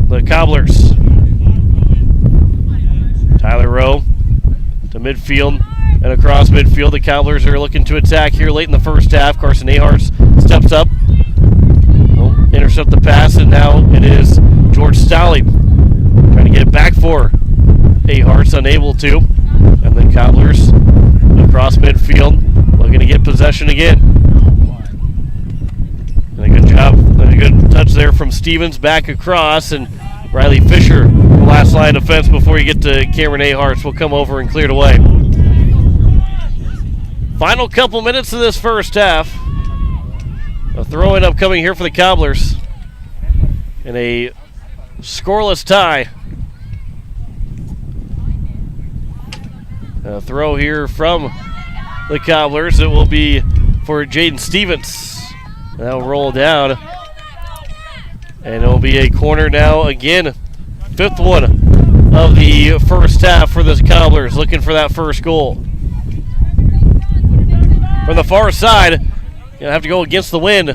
the Cobblers. Tyler Rowe to midfield and across midfield. The Cobblers are looking to attack here late in the first half. Carson Ahart steps up. Will intercept the pass, and now it is George Stolley trying to get it back for Ahart's unable to. And then Cobblers across midfield looking to get possession again. And a good job, and a good touch there from Stevens back across, and Riley Fisher, the last line of defense before you get to Cameron Aharts, will come over and clear it away. Final couple minutes of this first half. A throw-in upcoming here for the Cobblers. And a scoreless tie. A throw here from the Cobblers. It will be for Jaden Stevens. That'll roll down. And it will be a corner now again. 5th one of the first half for the Cobblers, looking for that first goal. From the far side, you'll have to go against the wind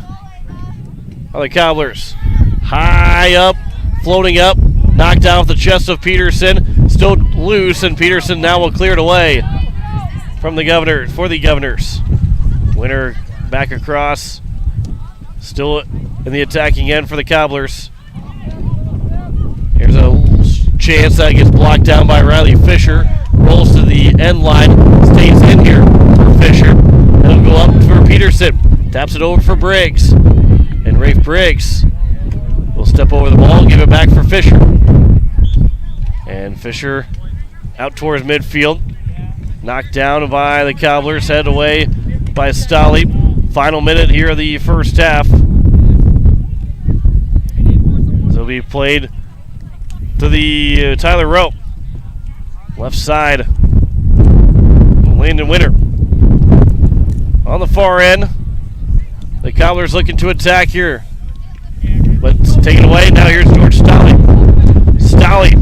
on the Cobblers. High up, floating up, knocked down off the chest of Peterson. Still loose, and Peterson now will clear it away from the Governors, for the Governors. Winner back across. Still in the attacking end for the Cobblers. Here's a chance that gets blocked down by Riley Fisher. Rolls to the end line. Stays in here for Fisher. It'll go up for Peterson. Taps it over for Briggs. And Rafe Briggs will step over the ball, give it back for Fisher. And Fisher out towards midfield. Knocked down by the Cobblers. Headed away by Stolley. Final minute here of the first half. This will be played to the Tyler Rowe. Left side. Landon Winter. On the far end. The Cobblers looking to attack here. But it's taken away. Now here's George Stolley. Stolley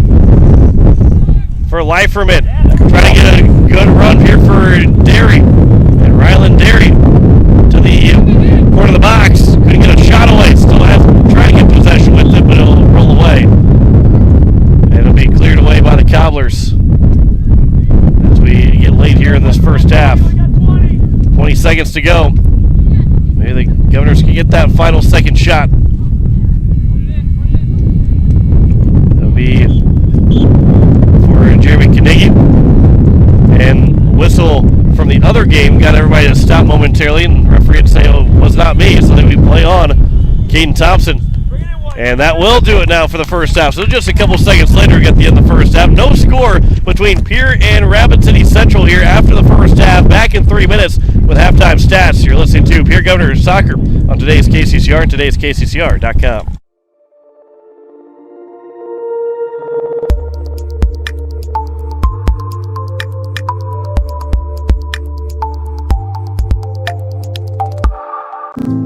for Leiferman. Trying to get a good run here for Derry. And Ryland Dairy to the corner of the box. Couldn't get a shot away. Still has to try to get possession with it, but it'll roll away. And it'll be cleared away by the Cobblers as we get late here in this first half. 20 seconds to go. Maybe the Governors can get that final second shot. It'll be for Jeremy Knigge. And whistle from the other game got everybody to stop momentarily, and the referee had to say, oh, it was not me, so then we play on Caden Thompson. And that will do it now for the first half. So just a couple seconds later, we get the end of the first half. No score between Pierre and Rapid City Central here after the first half. Back in 3 minutes with halftime stats. You're listening to Pierre Governors Soccer on today's KCCR and today's KCCR.com.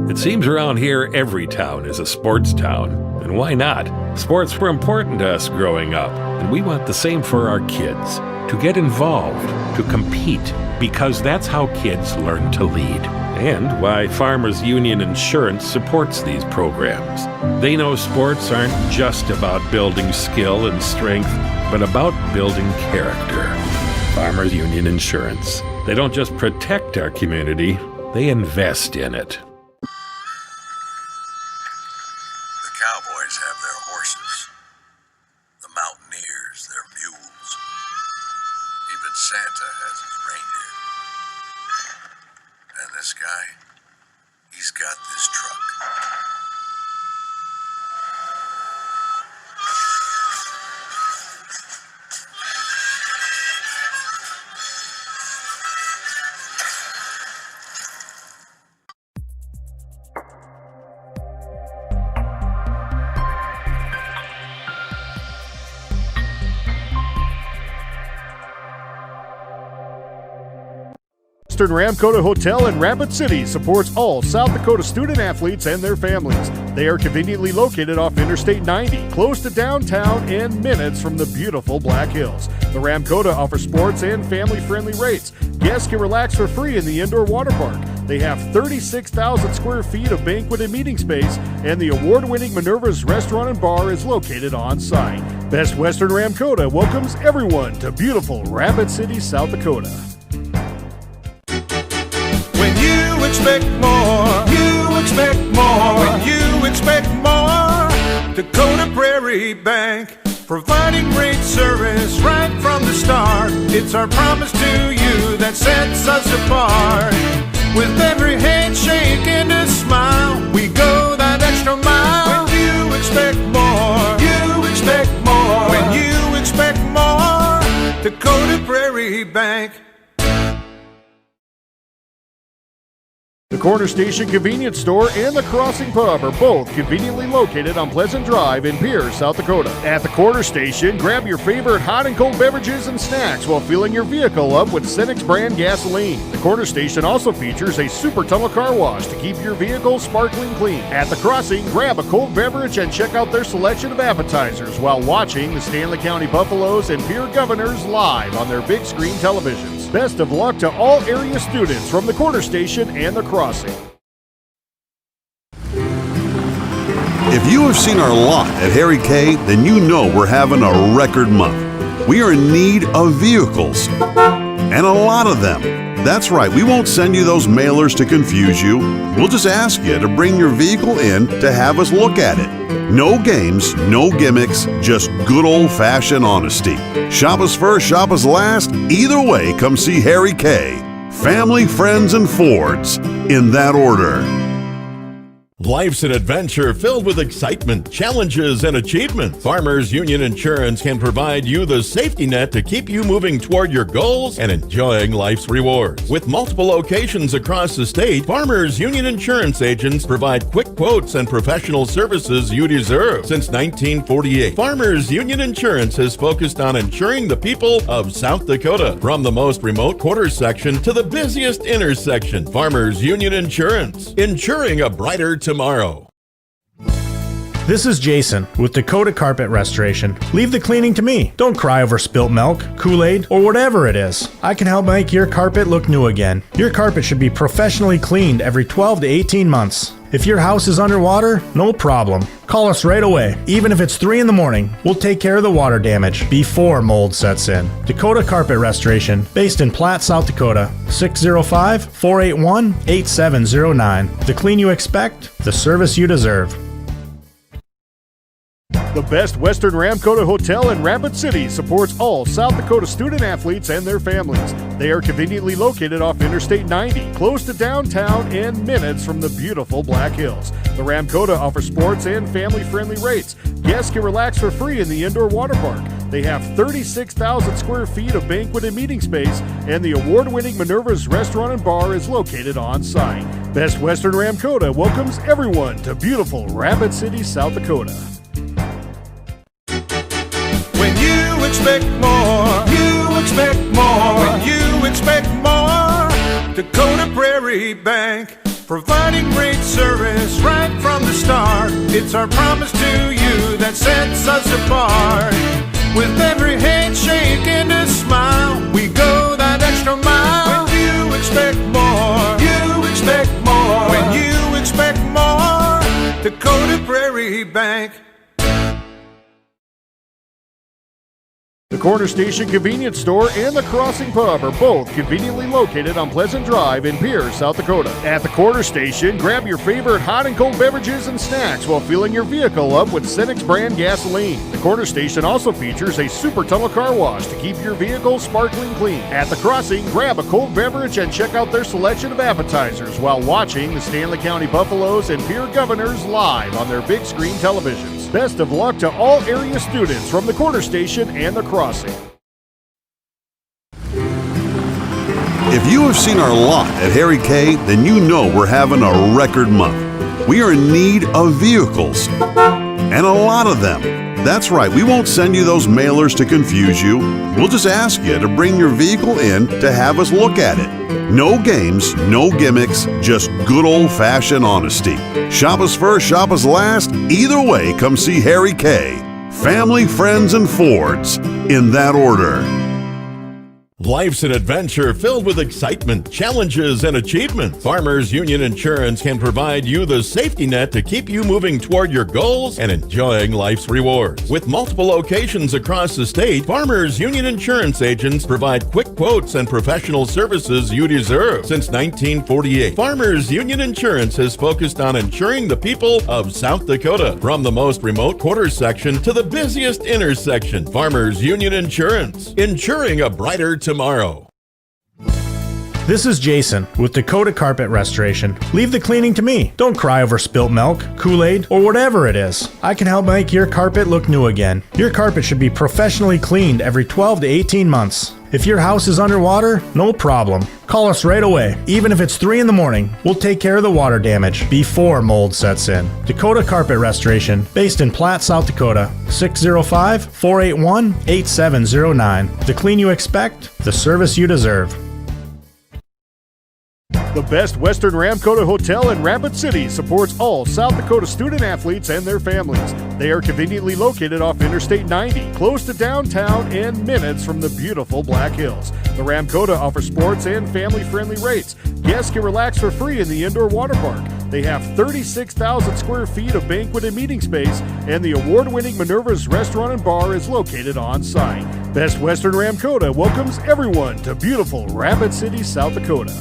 It seems around here every town is a sports town. And why not? Sports were important to us growing up, and we want the same for our kids. To get involved, to compete, because that's how kids learn to lead. and why Farmers Union Insurance supports these programs. They know sports aren't just about building skill and strength, but about building character. Farmers Union Insurance. They don't just protect our community, they invest in it. The cowboys have their horses, the mountaineers their mules. Even Santa has his reindeer. And this guy, he's got this truck. Western Ramkota Hotel in Rapid City supports all South Dakota student athletes and their families. They are conveniently located off Interstate 90, close to downtown and minutes from the beautiful Black Hills. The Ramkota offers sports and family-friendly rates. Guests can relax for free in the indoor water park. They have 36,000 square feet of banquet and meeting space, and the award-winning Minerva's Restaurant and Bar is located on site. Best Western Ramkota welcomes everyone to beautiful Rapid City, South Dakota. When you expect more, you expect more. When you expect more, Dakota Prairie Bank, providing great service right from the start. It's our promise to you that sets us apart. With every handshake and a smile, we go that extra mile. When you expect more, you expect more. When you expect more, Dakota Prairie Bank. The Corner Station Convenience Store and the Crossing Pub are both conveniently located on Pleasant Drive in Pierre, South Dakota. At the Corner Station, grab your favorite hot and cold beverages and snacks while filling your vehicle up with Cenex brand gasoline. The Corner Station also features a super tunnel car wash to keep your vehicle sparkling clean. At the Crossing, grab a cold beverage and check out their selection of appetizers while watching the Stanley County Buffaloes and Pierre Governors live on their big screen televisions. Best of luck to all area students from the Corner Station and the Crossing. If you have seen our lot at Harry K, then you know we're having a record month. We are in need of vehicles, and a lot of them. That's right, we won't send you those mailers to confuse you. We'll just ask you to bring your vehicle in to have us look at it. No games, no gimmicks, just good old-fashioned honesty. Shop us first, shop us last. Either way, come see Harry K. Family, friends, and Fords, in that order. Life's an adventure filled with excitement, challenges, and achievement. Farmers Union Insurance can provide you the safety net to keep you moving toward your goals and enjoying life's rewards. With multiple locations across the state, Farmers Union Insurance agents provide quick quotes and professional services you deserve. Since 1948, Farmers Union Insurance has focused on insuring the people of South Dakota. From the most remote quarter section to the busiest intersection, Farmers Union Insurance, insuring a brighter tomorrow. This is Jason with Dakota Carpet Restoration. Leave the cleaning to me. Don't cry over spilt milk, Kool-Aid, or whatever it is. I can help make your carpet look new again. Your carpet should be professionally cleaned every 12 to 18 months. If your house is underwater, no problem. Call us right away. Even if it's 3 in the morning, we'll take care of the water damage before mold sets in. Dakota Carpet Restoration, based in Platte, South Dakota. 605-481-8709. The clean you expect, the service you deserve. The Best Western Ramkota Hotel in Rapid City supports all South Dakota student athletes and their families. They are conveniently located off Interstate 90, close to downtown and minutes from the beautiful Black Hills. The Ramkota offers sports and family-friendly rates. Guests can relax for free in the indoor water park. They have 36,000 square feet of banquet and meeting space, and the award-winning Minerva's Restaurant and Bar is located on site. Best Western Ramkota welcomes everyone to beautiful Rapid City, South Dakota. When you expect more, you expect more. When you expect more, Dakota Prairie Bank, providing great service right from the start. It's our promise to you that sets us apart. With every handshake and a smile, we go that extra mile. When you expect more, you expect Dakota Prairie Bank. The Corner Station Convenience Store and the Crossing Pub are both conveniently located on Pleasant Drive in Pierre, South Dakota. At the Corner Station, grab your favorite hot and cold beverages and snacks while filling your vehicle up with Cenex brand gasoline. The Corner Station also features a super tunnel car wash to keep your vehicle sparkling clean. At the Crossing, grab a cold beverage and check out their selection of appetizers while watching the Stanley County Buffaloes and Pierre Governors live on their big screen televisions. Best of luck to all area students from the Corner Station and the Crossing. If you have seen our lot at Harry K, then you know we're having a record month. We are in need of vehicles, and a lot of them. That's right, we won't send you those mailers to confuse you. We'll just ask you to bring your vehicle in to have us look at it. No games, no gimmicks, just good old-fashioned honesty. Shop us first, shop us last. Either way, come see Harry K. Family, friends, and Fords, in that order. Life's an adventure filled with excitement, challenges, and achievement. Farmers Union Insurance can provide you the safety net to keep you moving toward your goals and enjoying life's rewards. With multiple locations across the state, Farmers Union Insurance agents provide quick quotes and professional services you deserve. Since 1948, Farmers Union Insurance has focused on insuring the people of South Dakota. From the most remote quarter section to the busiest intersection, Farmers Union Insurance, insuring a brighter tomorrow. This is Jason with Dakota Carpet Restoration. Leave the cleaning to me. Don't cry over spilt milk, Kool-Aid, or whatever it is. I can help make your carpet look new again. Your carpet should be professionally cleaned every 12 to 18 months. If your house is underwater, no problem. Call us right away. Even if it's 3 in the morning, we'll take care of the water damage before mold sets in. Dakota Carpet Restoration, based in Platte, South Dakota. 605-481-8709. The clean you expect, the service you deserve. The Best Western Ramkota Hotel in Rapid City supports all South Dakota student athletes and their families. They are conveniently located off Interstate 90, close to downtown and minutes from the beautiful Black Hills. The Ramkota offers sports and family-friendly rates. Guests can relax for free in the indoor water park. They have 36,000 square feet of banquet and meeting space, and the award-winning Minerva's Restaurant and Bar is located on site. Best Western Ramkota welcomes everyone to beautiful Rapid City, South Dakota.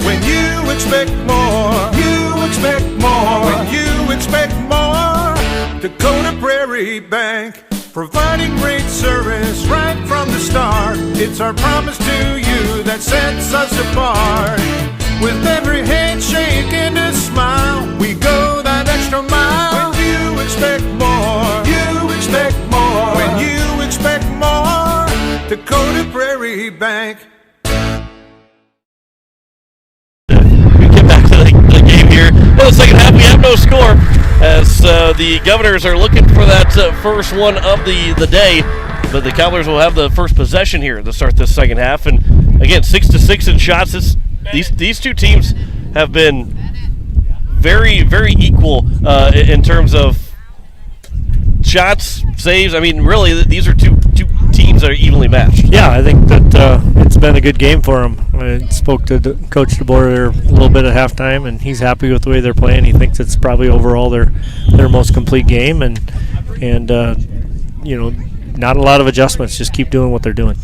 When you expect more, you expect more. When you expect more, Dakota Prairie Bank, providing great service right from the start. It's our promise to you that sets us apart. With every handshake and a smile, we go that extra mile. When you expect more, you expect more. When you expect more, Dakota Prairie Bank. The game here. In the second half, we have no score as the Governors are looking for that first one of the day. But the Cobblers will have the first possession here to start this second half. And again, 6-6 in shots. These two teams have been very, very equal in terms of shots, saves. I mean, really, these are two teams that are evenly matched. Yeah, I think that it's been a good game for them. I spoke to Coach DeBoer a little bit at halftime, and he's happy with the way they're playing. He thinks it's probably overall their most complete game, and not a lot of adjustments. Just keep doing what they're doing.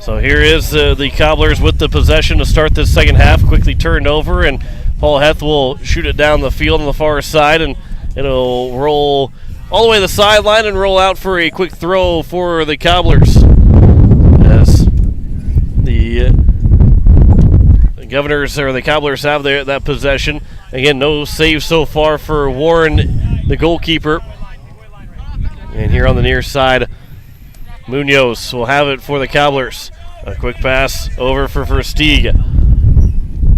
So here is the Cobblers with the possession to start this second half. Quickly turned over, and Paul Heth will shoot it down the field on the far side, and it'll roll all the way to the sideline and roll out for a quick throw for the Cobblers. As the Governors or the Cobblers have that possession. Again, no save so far for Warren, the goalkeeper. And here on the near side, Munoz will have it for the Cobblers. A quick pass over for Versteeg.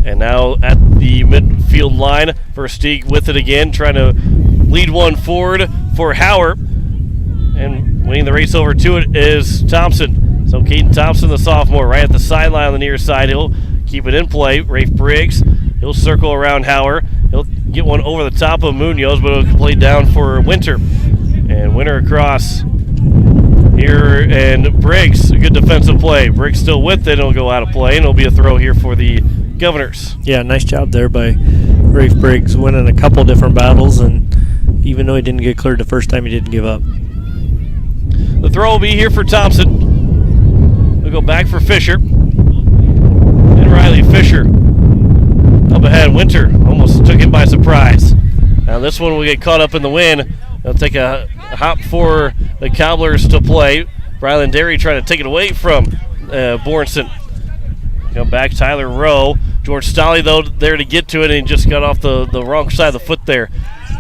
And now at the midfield line, Versteeg with it again, trying to lead one forward for Hauer. And winning the race over to it is Thompson. So Caden Thompson, the sophomore, right at the sideline on the near side. He'll keep it in play. Rafe Briggs, he'll circle around Hauer. He'll get one over the top of Munoz, but it'll play down for Winter. And Winter across here, and Briggs, a good defensive play. Briggs still with it. It'll go out of play, and it'll be a throw here for the Governors. Yeah, nice job there by Rafe Briggs winning a couple different battles, and even though he didn't get cleared the first time, he didn't give up. The throw will be here for Thompson. We'll go back for Fisher. And Riley Fisher up ahead. Winter almost took him by surprise. Now this one will get caught up in the wind. They'll take a hop for the Cobblers to play. Ryland Derry trying to take it away from Bornson. Come back, Tyler Rowe. George Stolley, though, there to get to it, and he just got off the wrong side of the foot there.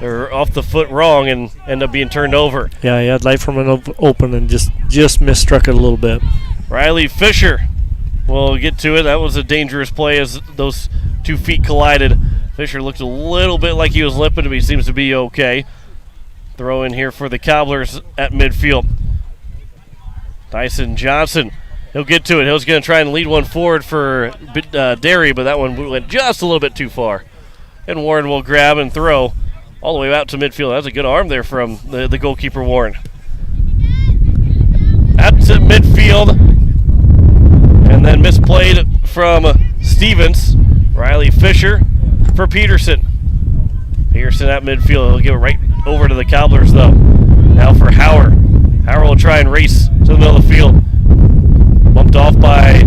Or off the foot wrong and ended up being turned over. Yeah, he had Leiferman open and just misstruck it a little bit. Riley Fisher will get to it. That was a dangerous play as those 2 feet collided. Fisher looked a little bit like he was limping, but he seems to be okay. Throw in here for the Cobblers at midfield. Dyson Johnson, he'll get to it. He was going to try and lead one forward for Derry, but that one went just a little bit too far. And Warren will grab and throw all the way out to midfield. That's a good arm there from the goalkeeper, Warren. Out to midfield. And then misplayed from Stevens. Riley Fisher for Peterson. Peterson at midfield. He'll give it right over to the Cobblers, though. Now for Hauer. Hauer will try and race to the middle of the field. Bumped off by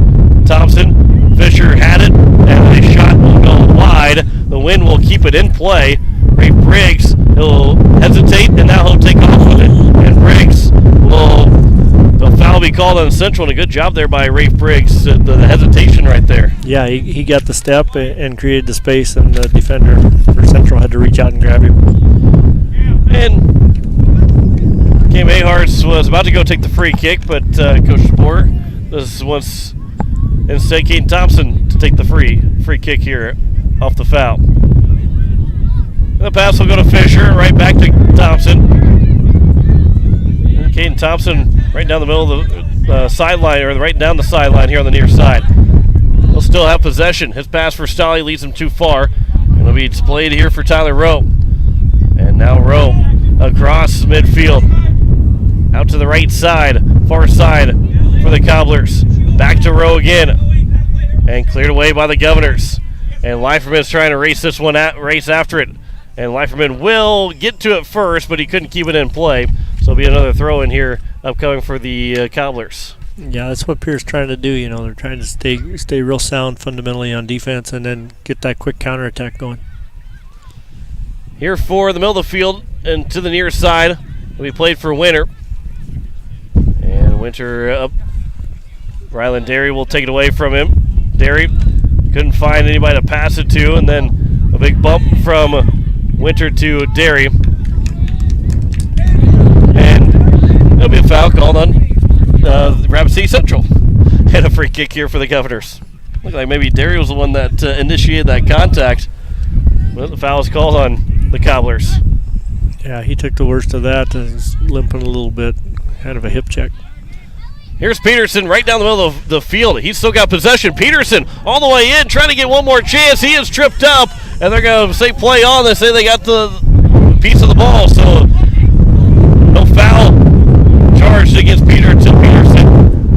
Thompson. Fisher had it, and the shot will go wide. The wind will keep it in play. Rafe Briggs, he'll hesitate, and now he'll take off with it. And Briggs the foul be called on Central, and a good job there by Rafe Briggs. The hesitation right there. Yeah, he got the step and created the space, and the defender for Central had to reach out and grab him. And Cam Aharts was about to go take the free kick, but Coach DeBoer wants instead Caden Thompson to take the free kick here off the foul. The pass will go to Fisher, right back to Thompson. Caden Thompson right down the middle of the sideline, or right down the sideline here on the near side. He'll still have possession. His pass for Stolley leads him too far. It'll be displayed here for Tyler Rowe. And now Rowe across midfield. Out to the right side, far side for the Cobblers. Back to Rowe again. And cleared away by the Governors. And Leiferman's trying to race this one race after it. And Leiferman will get to it first, but he couldn't keep it in play. So it'll be another throw in here upcoming for the Cobblers. Yeah, that's what Pierre's trying to do. You know, they're trying to stay real sound fundamentally on defense and then get that quick counterattack going. Here for the middle of the field and to the near side, will be played for Winter. And Winter up. Ryland Derry will take it away from him. Derry couldn't find anybody to pass it to, and then a big bump from Winter to Derry. And there'll be a foul called on Rapid City Central. And a free kick here for the Governors. Looks like maybe Derry was the one that initiated that contact. But the foul is called on the Cobblers. Yeah, he took the worst of that and he's limping a little bit. Kind of a hip check. Here's Peterson right down the middle of the field. He's still got possession. Peterson all the way in, trying to get one more chance. He is tripped up, and they're going to say play on. They say they got the piece of the ball, so no foul charged against Peterson.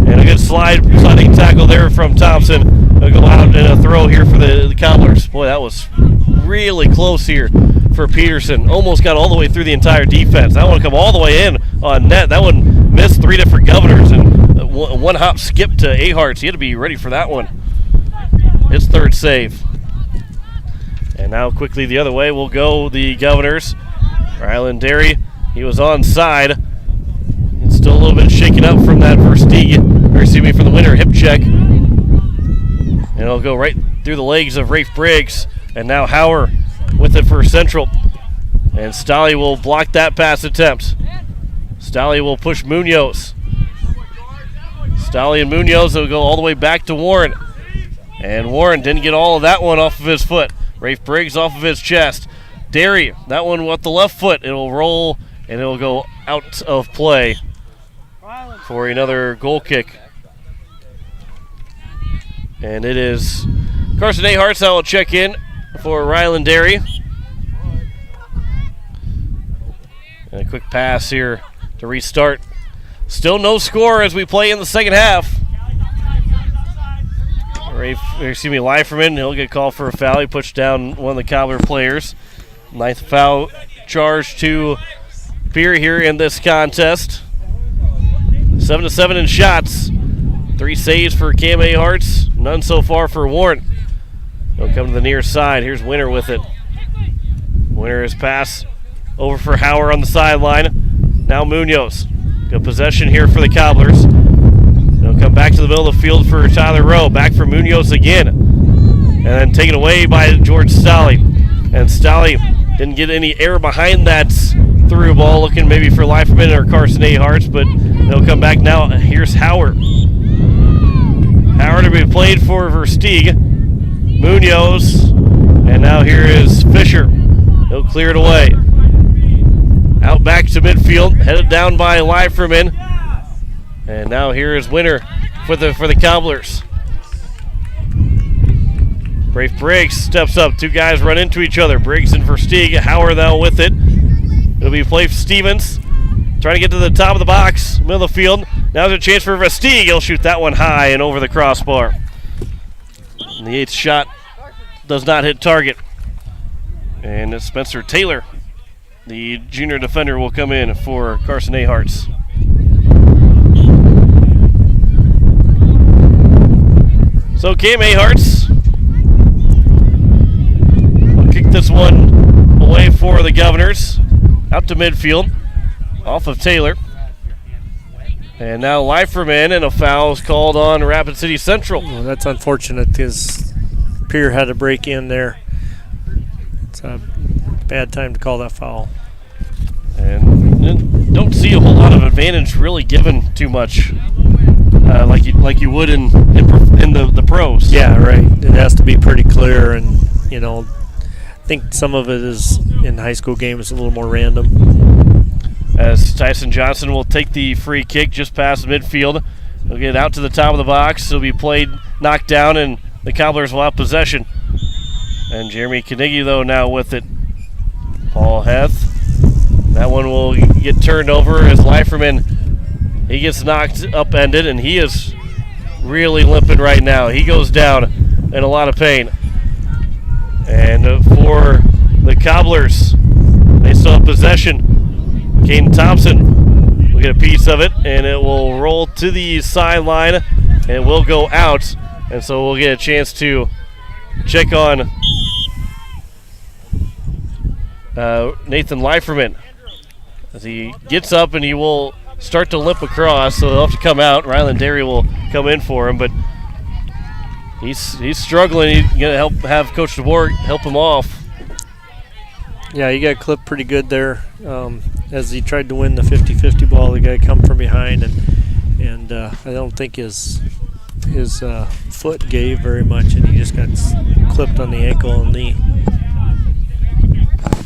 And a good sliding tackle there from Thompson. They'll go out and a throw here for the Cobblers. Boy, that was really close here for Peterson. Almost got all the way through the entire defense. That one come all the way in on net. That one missed 3 different Governors, and one hop skip to Aharts. He had to be ready for that one. His third save. And now quickly the other way will go the Governors. Ryland Derry, he was onside. It's still a little bit shaken up from that from the Winter hip check. And it'll go right through the legs of Rafe Briggs. And now Hauer with it for Central. And Stolley will block that pass attempt. Stolley will push Munoz. Stolley and Munoz will go all the way back to Warren. And Warren didn't get all of that one off of his foot. Rafe Briggs off of his chest. Derry, that one with the left foot. It'll roll and it'll go out of play for another goal kick. And it is Carson Aharts that will check in for Ryland Derry. And a quick pass here to restart. Still no score as we play in the second half. Leiferman, he'll get called for a foul. He pushed down one of the Cobbler players. 9th foul charge to Pierre here in this contest. 7-7 in shots. 3 saves for Cam Aharts. None so far for Warren. He'll come to the near side. Here's Winter with it. Winter is pass over for Hauer on the sideline. Now Munoz. Good possession here for the Cobblers. They'll come back to the middle of the field for Tyler Rowe. Back for Munoz again. And then taken away by George Stolle. And Stolle didn't get any air behind that through ball, looking maybe for Leiferman or Carson Aharts, but they'll come back now. Here's Hauer. Hauer to be played for Versteeg. Munoz. And now here is Fisher. He'll clear it away. Out back to midfield, headed down by Leiferman. And now here is Winter for the Cobblers. Brafe Briggs steps up. 2 guys run into each other. Briggs and Versteeg. Hauer now with it. It'll be play for Stevens. Trying to get to the top of the box, middle of the field. Now's a chance for Versteeg. He'll shoot that one high and over the crossbar. And the 8th shot does not hit target. And it's Spencer Taylor, the junior defender, will come in for Carson Aharts. So Cam Aharts will kick this one away for the Governors. Out to midfield, off of Taylor. And now Leiferman, and a foul is called on Rapid City Central. Well, that's unfortunate because Pierre had a break in there. It's a bad time to call that foul. And don't see a whole lot of advantage really given too much, like you would in the pros. Yeah, right. It has to be pretty clear, and I think some of it is in high school games a little more random. As Tyson Johnson will take the free kick just past midfield. He'll get out to the top of the box. He'll be played, knocked down, and the Cobblers will have possession. And Jeremy Knigge, though, now with it. Paul Heth. That one will get turned over as Leiferman, he gets knocked upended, and he is really limping right now. He goes down in a lot of pain. And for the Cobblers, they still have possession. Caden Thompson will get a piece of it, and it will roll to the sideline and will go out. And so we'll get a chance to check on Nathan Leiferman as he gets up, and he will start to limp across, so they'll have to come out. Ryland Derry will come in for him, but he's struggling. He's going to have Coach DeBoer help him off. Yeah, he got clipped pretty good there as he tried to win the 50-50 ball. The guy come from behind, and I don't think his foot gave very much, and he just got clipped on the ankle and knee.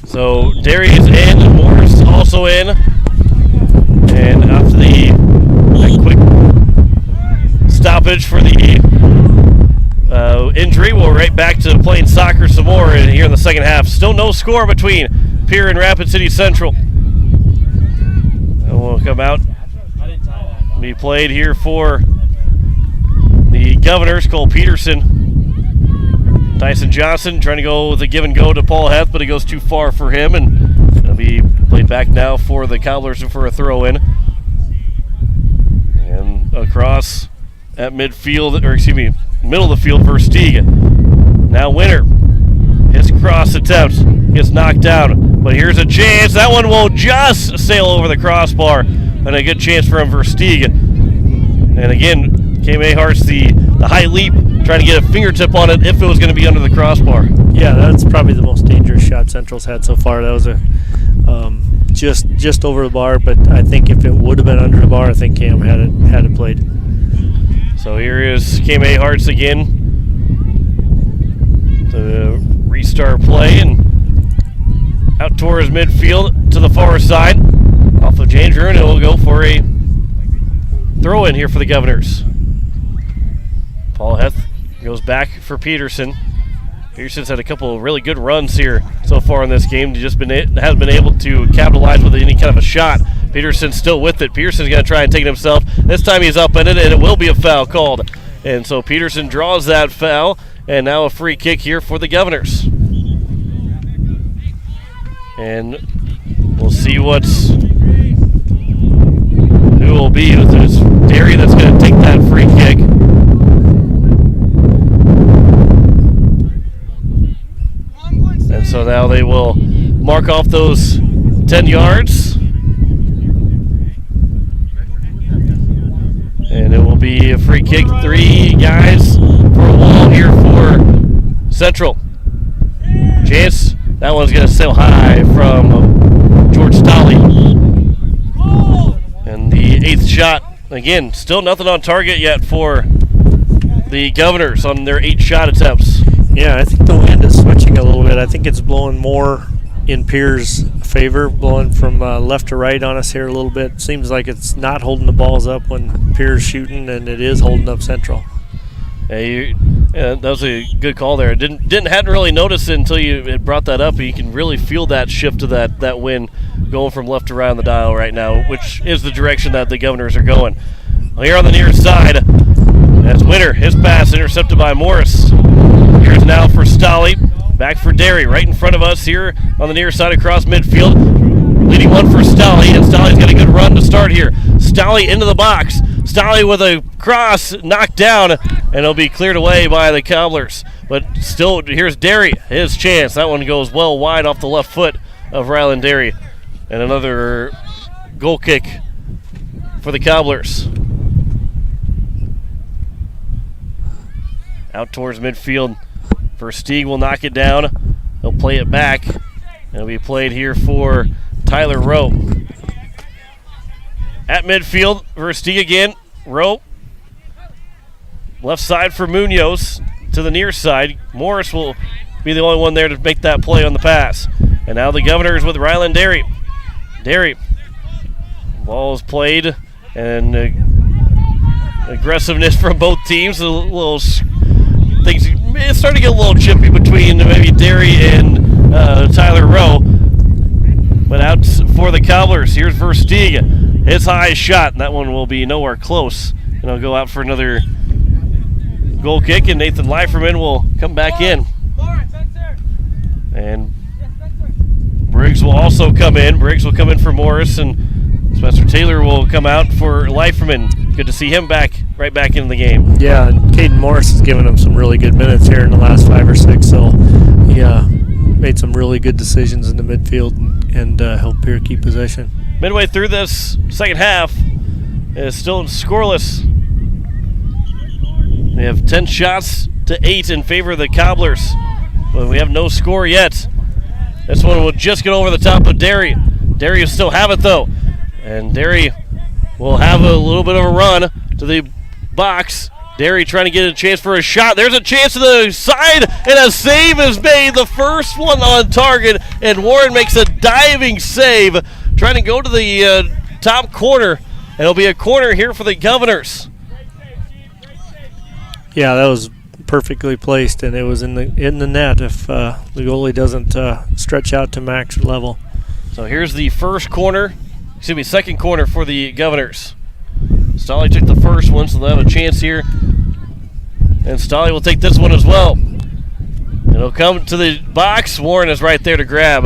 So Derry is in, and Morris also in. And after that quick stoppage for the injury, we're right back to playing soccer some more here in the second half. Still no score between Pierre and Rapid City Central. And we'll come out, be played here for the Governors. Cole Peterson, Tyson Johnson trying to go with a give and go to Paul Heth, but it goes too far for him, and it'll be played back now for the Cobblers for a throw-in. And across at midfield, middle of the field for Versteeg. Now Winter. His cross attempt gets knocked down, but here's a chance. That one will just sail over the crossbar, and a good chance for him, Versteeg. And again, Cam Aharts, the high leap, trying to get a fingertip on it if it was going to be under the crossbar. Yeah, that's probably the most dangerous shot Central's had so far. That was a just over the bar, but I think if it would have been under the bar, I think Cam had it played. So here is Cam Aharts again to restart play, and out towards midfield to the far side off of James Roon, and it will go for a throw in here for the Governors. Paul Heth goes back for Peterson. Peterson's had a couple of really good runs here so far in this game. He just hasn't been able to capitalize with any kind of a shot. Peterson's still with it. Peterson's going to try and take it himself. This time he's upended, and it will be a foul called. And so Peterson draws that foul, and now a free kick here for the Governors. And we'll see who will be. It's Derry that's going to take that free kick. And so now they will mark off those 10 yards. And it will be a free kick. 3 guys for a wall here for Central. Chance. That one's going to sail high from George Stolley. And the 8th shot. Again, still nothing on target yet for the Governors on their 8 shot attempts. Yeah, I think the wind is switching a little bit. I think it's blowing more in Pierre's favor, blowing from left to right on us here a little bit. Seems like it's not holding the balls up when Pierre's shooting, and it is holding up Central. Yeah, that was a good call there. Hadn't really noticed it until you had brought that up. But you can really feel that shift of that wind going from left to right on the dial right now, which is the direction that the Governors are going. Well, here on the near side, that's Winter. His pass intercepted by Morris. Here's now for Stolley. Back for Derry, right in front of us here on the near side across midfield. Leading one for Stolley, and Stolley's got a good run to start here. Stolley into the box. Stolley with a cross knocked down, and it'll be cleared away by the Cobblers. But still, here's Derry, his chance. That one goes well wide off the left foot of Ryland Derry. And another goal kick for the Cobblers. Out towards midfield. Versteeg will knock it down. He'll play it back. It'll be played here for Tyler Rowe. At midfield, Versteeg again. Rowe. Left side for Munoz to the near side. Morris will be the only one there to make that play on the pass. And now the Governors with Ryland Derry. Derry. Ball is played, and aggressiveness from both teams. A little things. It's starting to get a little chippy between maybe Derry and Tyler Rowe. But out for the Cobblers. Here's Versteeg. His high shot. And that one will be nowhere close. And he'll go out for another goal kick. And Nathan Leiferman will come back in. And Briggs will also come in. Briggs will come in for Morris. And Spencer Taylor will come out for Leiferman. Good to see him right back in the game. Yeah, and Caden Morris has given him some really good minutes here in the last 5 or 6. So he made some really good decisions in the midfield and helped Pierre keep possession. Midway through this second half, it's still scoreless. We have 10 shots to 8 in favor of the Cobblers, but we have no score yet. This one will just get over the top of Derry. Derry will still have it though, and Derry will have a little bit of a run to the box. Derry trying to get a chance for a shot. There's a chance to the side, and a save is made. The first one on target, and Warren makes a diving save, trying to go to the top corner. And it'll be a corner here for the Governors. Yeah, that was perfectly placed, and it was in the net if the goalie doesn't stretch out to max level. So here's the second corner for the Governors. Stolley took the first one, so they'll have a chance here. And Stolley will take this one as well. It'll come to the box. Warren is right there to grab.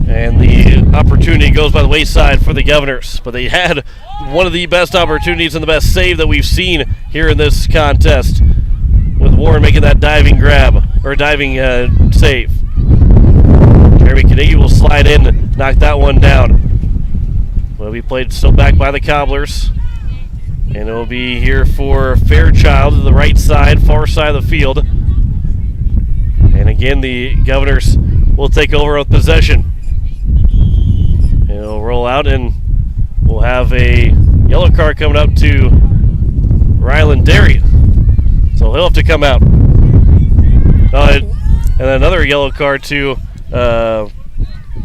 And the opportunity goes by the wayside for the Governors. But they had one of the best opportunities and the best save that we've seen here in this contest, with Warren making that diving save. Jeremy Carnegie will slide in and knock that one down. Will be played still back by the Cobblers. And it will be here for Fairchild to the right side, far side of the field. And again, the Governors will take over with possession. And it'll roll out, and we'll have a yellow card coming up to Ryland Derry. So he'll have to come out. And another yellow card to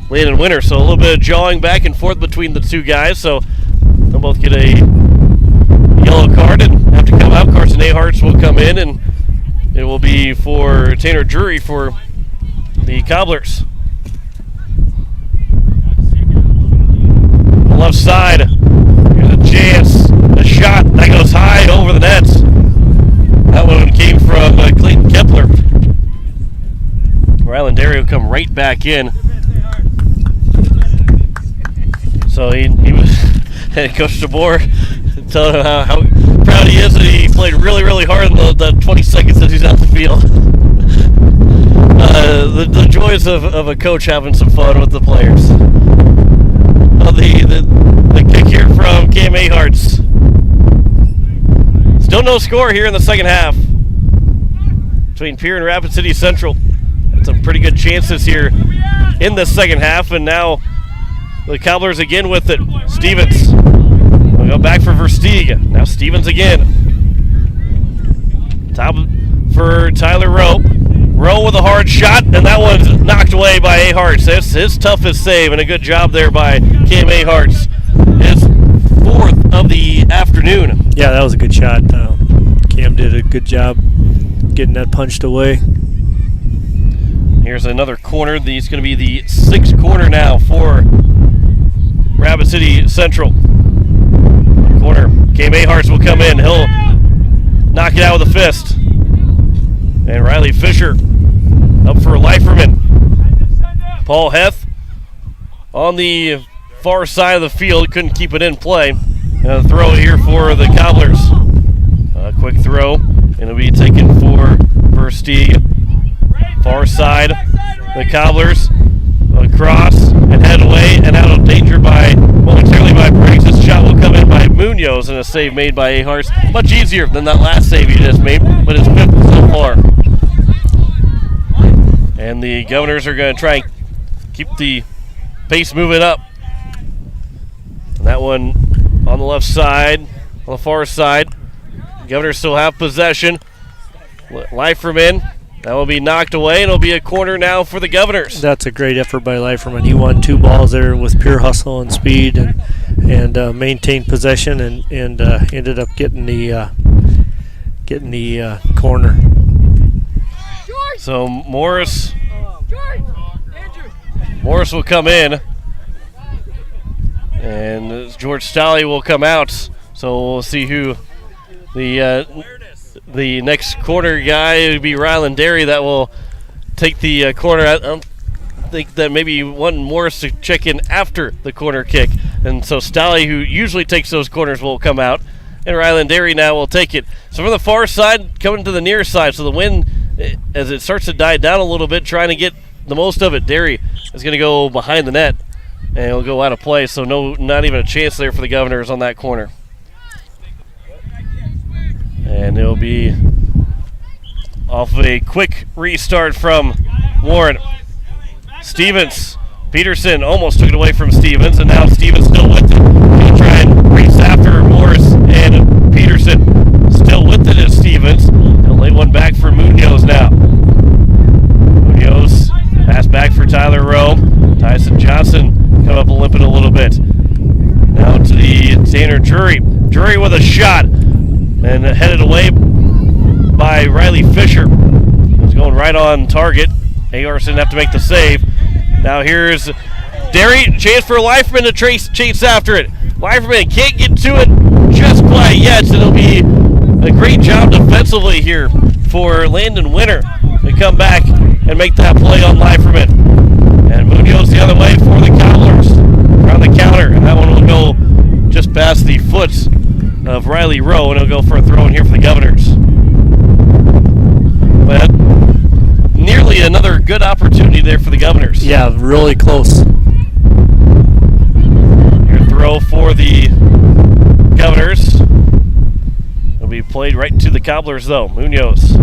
Landon Winter. So a little bit of jawing back and forth between the two guys. So they'll both get a yellow card and have to come out. Carson Aharts will come in, and it will be for Tanner Drury for the Cobblers. The left side. Here's a chance. A shot that goes high over the net. from Clayton Kepler. Ryland Derry will come right back in. So he was, and Coach DeBoer telling him how proud he is that he played really, really hard in the 20 seconds that he's out the field. The joys of a coach having some fun with the players. The kick here from Cam Aharts. Still no score here in the second half between Pierre and Rapid City Central. Some pretty good chances here in the second half, and now the Cobblers again with it. Stevens will go back for Versteeg. Now Stevens again. Top for Tyler Rowe. Rowe with a hard shot, and that one's knocked away by Aharts. That's his toughest save, and a good job there by Cam Aharts. His fourth of the afternoon. Yeah, that was a good shot. Cam did a good job getting that punched away. Here's another corner. He's going to be the sixth corner now for Rapid City Central. Corner. Cam Aharts will come in. He'll knock it out with a fist. And Riley Fisher up for Leiferman. Paul Heth on the far side of the field. Couldn't keep it in play. And a throw here for the Cobblers. A quick throw. And it'll be taken for Versteeg. Far side, the Cobblers across and head away and out of danger momentarily by Briggs. This shot will come in by Munoz and a save made by Aharts. Much easier than that last save he just made, but his fifth so far. And the Governors are going to try and keep the pace moving up. And that one on the left side, on the far side. Governors still have possession. Leiferman. That will be knocked away, and it'll be a corner now for the Governors. That's a great effort by Leiferman. He won 2 balls there with pure hustle and speed, and maintained possession, and ended up getting the corner. So Morris will come in, and George Stolley will come out. So we'll see who the next corner guy would be Ryland Derry that will take the corner. I don't think that maybe want Morris to check in after the corner kick. And so Stolley, who usually takes those corners, will come out. And Ryland Derry now will take it. So from the far side, coming to the near side. So the wind, as it starts to die down a little bit, trying to get the most of it. Derry is going to go behind the net, and it'll go out of play. So not even a chance there for the Governors on that corner. And it'll be off of a quick restart from Warren. Stevens. Peterson almost took it away from Stevens, and now Stevens still with it. He'll try and race after Morris and Peterson. Still with it is Stevens. He'll lay one back for Munoz now. Munoz pass back for Tyler Rowe. Tyson Johnson come up limping a little bit. Now to the Tanner Drury. Drury with a shot. And headed away by Riley Fisher. He's going right on target. Aharts didn't have to make the save. Now here's Derry. Chance for Leiferman to chase after it. Leiferman can't get to it just quite yet. So it'll be a great job defensively here for Landon Winter to come back and make that play on Leiferman. And Munoz the other way for the Cobblers. Around the counter. And that one will go just past the foot of Riley Rowe, and he'll go for a throw in here for the Governors. But nearly another good opportunity there for the Governors. Yeah, really close. Your throw for the Governors. It'll be played right to the Cobblers, though. Munoz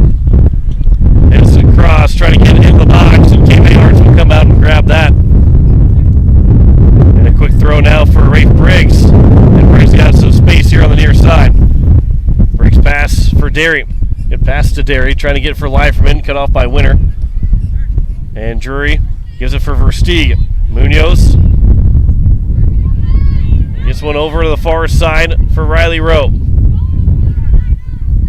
hits it across, trying to get it in the box, and Cam Aharts will come out and grab that. And a quick throw now for Rafe Briggs. And Briggs got some space here on the near side. Briggs pass for Derry. Good pass to Derry, trying to get it for Leiferman, cut off by Winter. And Drury gives it for Versteeg. Munoz gets one over to the far side for Riley Rowe.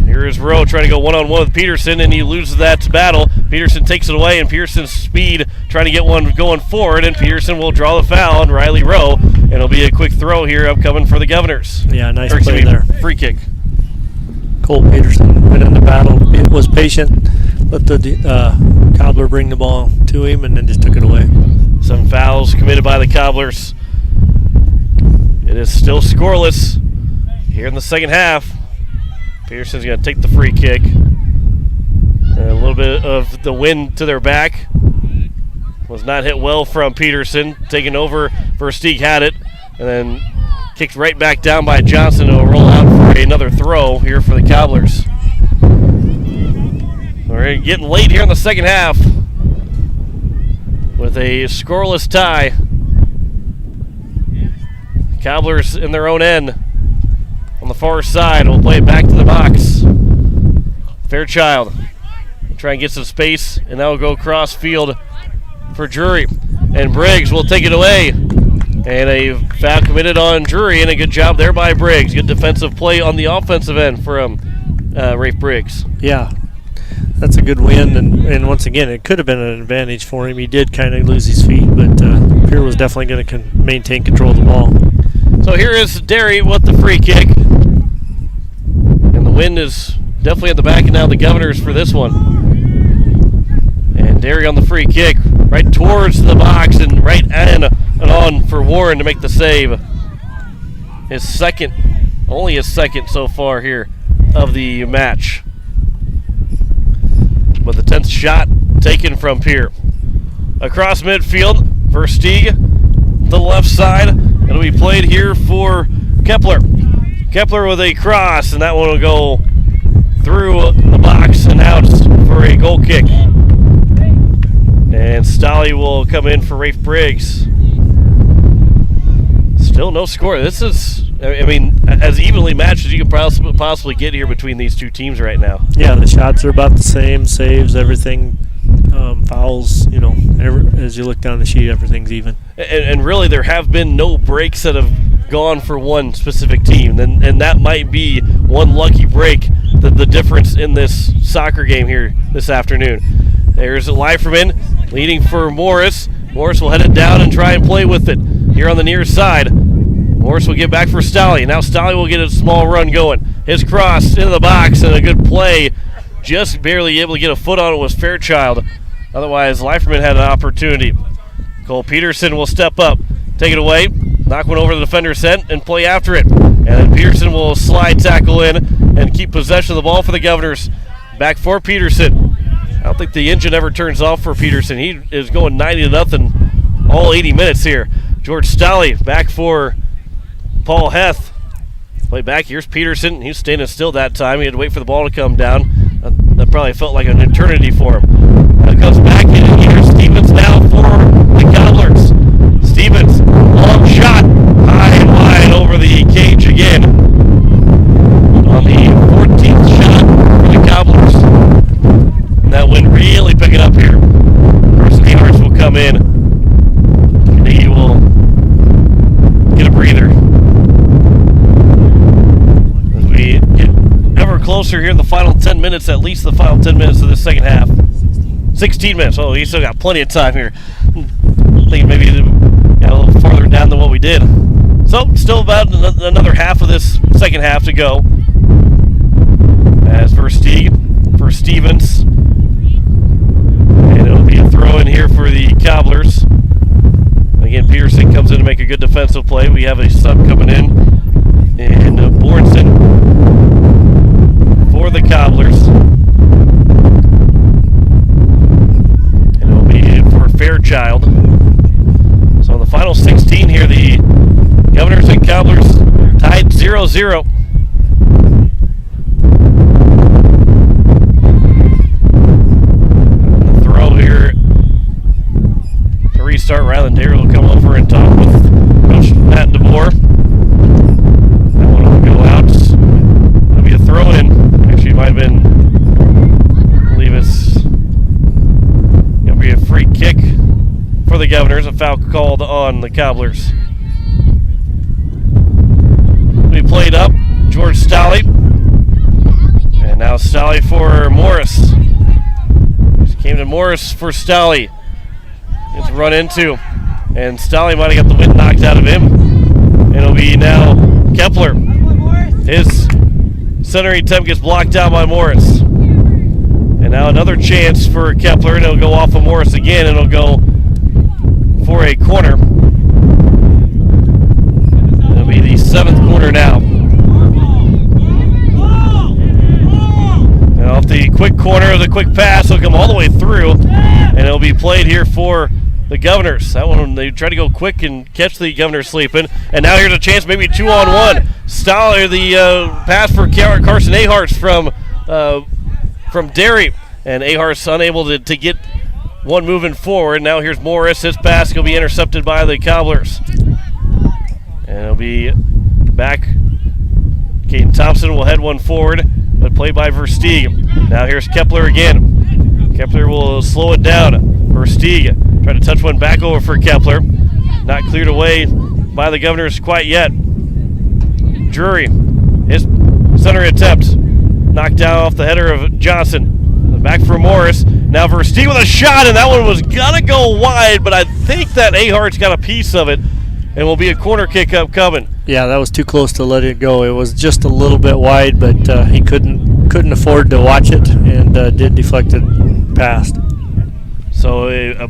Here is Rowe trying to go one-on-one with Peterson, and he loses that battle. Peterson takes it away, and Peterson's speed trying to get one going forward, and Peterson will draw the foul on Riley Rowe, and it'll be a quick throw here upcoming for the Governors. Yeah, nice play there. Free kick. Cole Peterson. been in the battle. It was patient, let the Cobbler bring the ball to him, and then just took it away. Some fouls committed by the Cobblers. It is still scoreless here in the second half. Peterson's going to take the free kick. And a little bit of the wind to their back. Was not hit well from Peterson. Taken over, Versteeg had it. And then kicked right back down by Johnson. It'll roll out for another throw here for the Cobblers. We're getting late here in the second half with a scoreless tie. Cobblers in their own end on the far side. Will play it back to the box. Fairchild try and get some space, and that will go cross field for Drury. And Briggs will take it away. And a foul committed on Drury, and a good job there by Briggs. Good defensive play on the offensive end from Rafe Briggs. Yeah, that's a good win, and once again, it could have been an advantage for him. He did kind of lose his feet, but Pierre was definitely going to maintain control of the ball. So here is Derry with the free kick. And the wind is definitely at the back, and now the Governors for this one. And Derry on the free kick, right towards the box, and right and on for Warren to make the save. Only his second so far here of the match. But the 10th shot taken from Pierre. Across midfield, Versteeg, the left side. It'll be played here for Kepler. Kepler with a cross, and that one will go through the box and out for a goal kick. And Stolle will come in for Rafe Briggs. Still no score. This is, I mean, as evenly matched as you can possibly get here between these two teams right now. Yeah, the shots are about the same, saves, everything, fouls, as you look down the sheet, everything's even. And really, there have been no breaks that have gone for one specific team, and that might be one lucky break, the difference in this soccer game here this afternoon. There's Leiferman leading for Morris. Morris will head it down and try and play with it here on the near side. Morris will get back for Stolle. Now Stolle will get a small run going. His cross into the box and a good play. Just barely able to get a foot on it was Fairchild. Otherwise, Leiferman had an opportunity. Cole Peterson will step up, take it away, knock one over the defender's head, and play after it. And then Peterson will slide tackle in and keep possession of the ball for the Governors. Back for Peterson. I don't think the engine ever turns off for Peterson. He is going 90-0 all 80 minutes here. George Stolle back for Paul Heth. Play back. Here's Peterson. He's standing still that time. He had to wait for the ball to come down. That probably felt like an eternity for him. Now comes back in here. Stevens now for the Cobblers. Stevens, long shot, high and wide over the cage again. On the 14th shot for the Cobblers. And that wind really picking up here. Carson Harris will come in. And he will get a breather. As we get ever closer here in the final 10 minutes, at least the final 10 minutes of the second half. 16 minutes. Oh, he's still got plenty of time here. I think maybe got a little farther down than what we did. So, still about another half of this second half to go. As Versteeg for Stevens. And it'll be a throw in here for the Cobblers. Again, Peterson comes in to make a good defensive play. We have a sub coming in. And Bornson for the Cobblers. And it'll be for Fairchild. So in the final 16 here, the Governors and Cobblers tied 0-0. And the throw here to restart. Ryland Dare will come over and talk with Coach Matt DeBoer. That one will go out. It'll be a throw in. Actually, it might have been, I believe it'll be a free kick for the Governors. A foul called on the Cobblers. We played up George Stolle. And now Stolle for Morris. Just came to Morris for Stolle. It's run into. And Stolle might have got the wind knocked out of him. And it'll be now Kepler. His centering attempt gets blocked down by Morris. And now another chance for Kepler, and it'll go off of Morris again, and it'll go for a corner. It'll be the 7th corner now. And off the quick corner, the quick pass will come all the way through, and it'll be played here for the Governors. That one, they try to go quick and catch the Governors sleeping. And now here's a chance, maybe 2-on-1. Stoller, the pass for Carson Aharts from Derry. And Ahart's unable to get one moving forward. Now here's Morris. His pass will be intercepted by the Cobblers. And it'll be back. Caden Thompson will head one forward, but played by Versteeg. Now here's Kepler again. Kepler will slow it down. Versteeg trying to touch one back over for Kepler. Not cleared away by the Governors quite yet. Drury, his center attempt. Knocked down off the header of Johnson. Back for Morris. Now Versteeg with a shot, and that one was going to go wide, but I think that Ahart's got a piece of it, and will be a corner kick up coming. Yeah, that was too close to let it go. It was just a little bit wide, but he couldn't afford to watch it, and did deflect it past. So a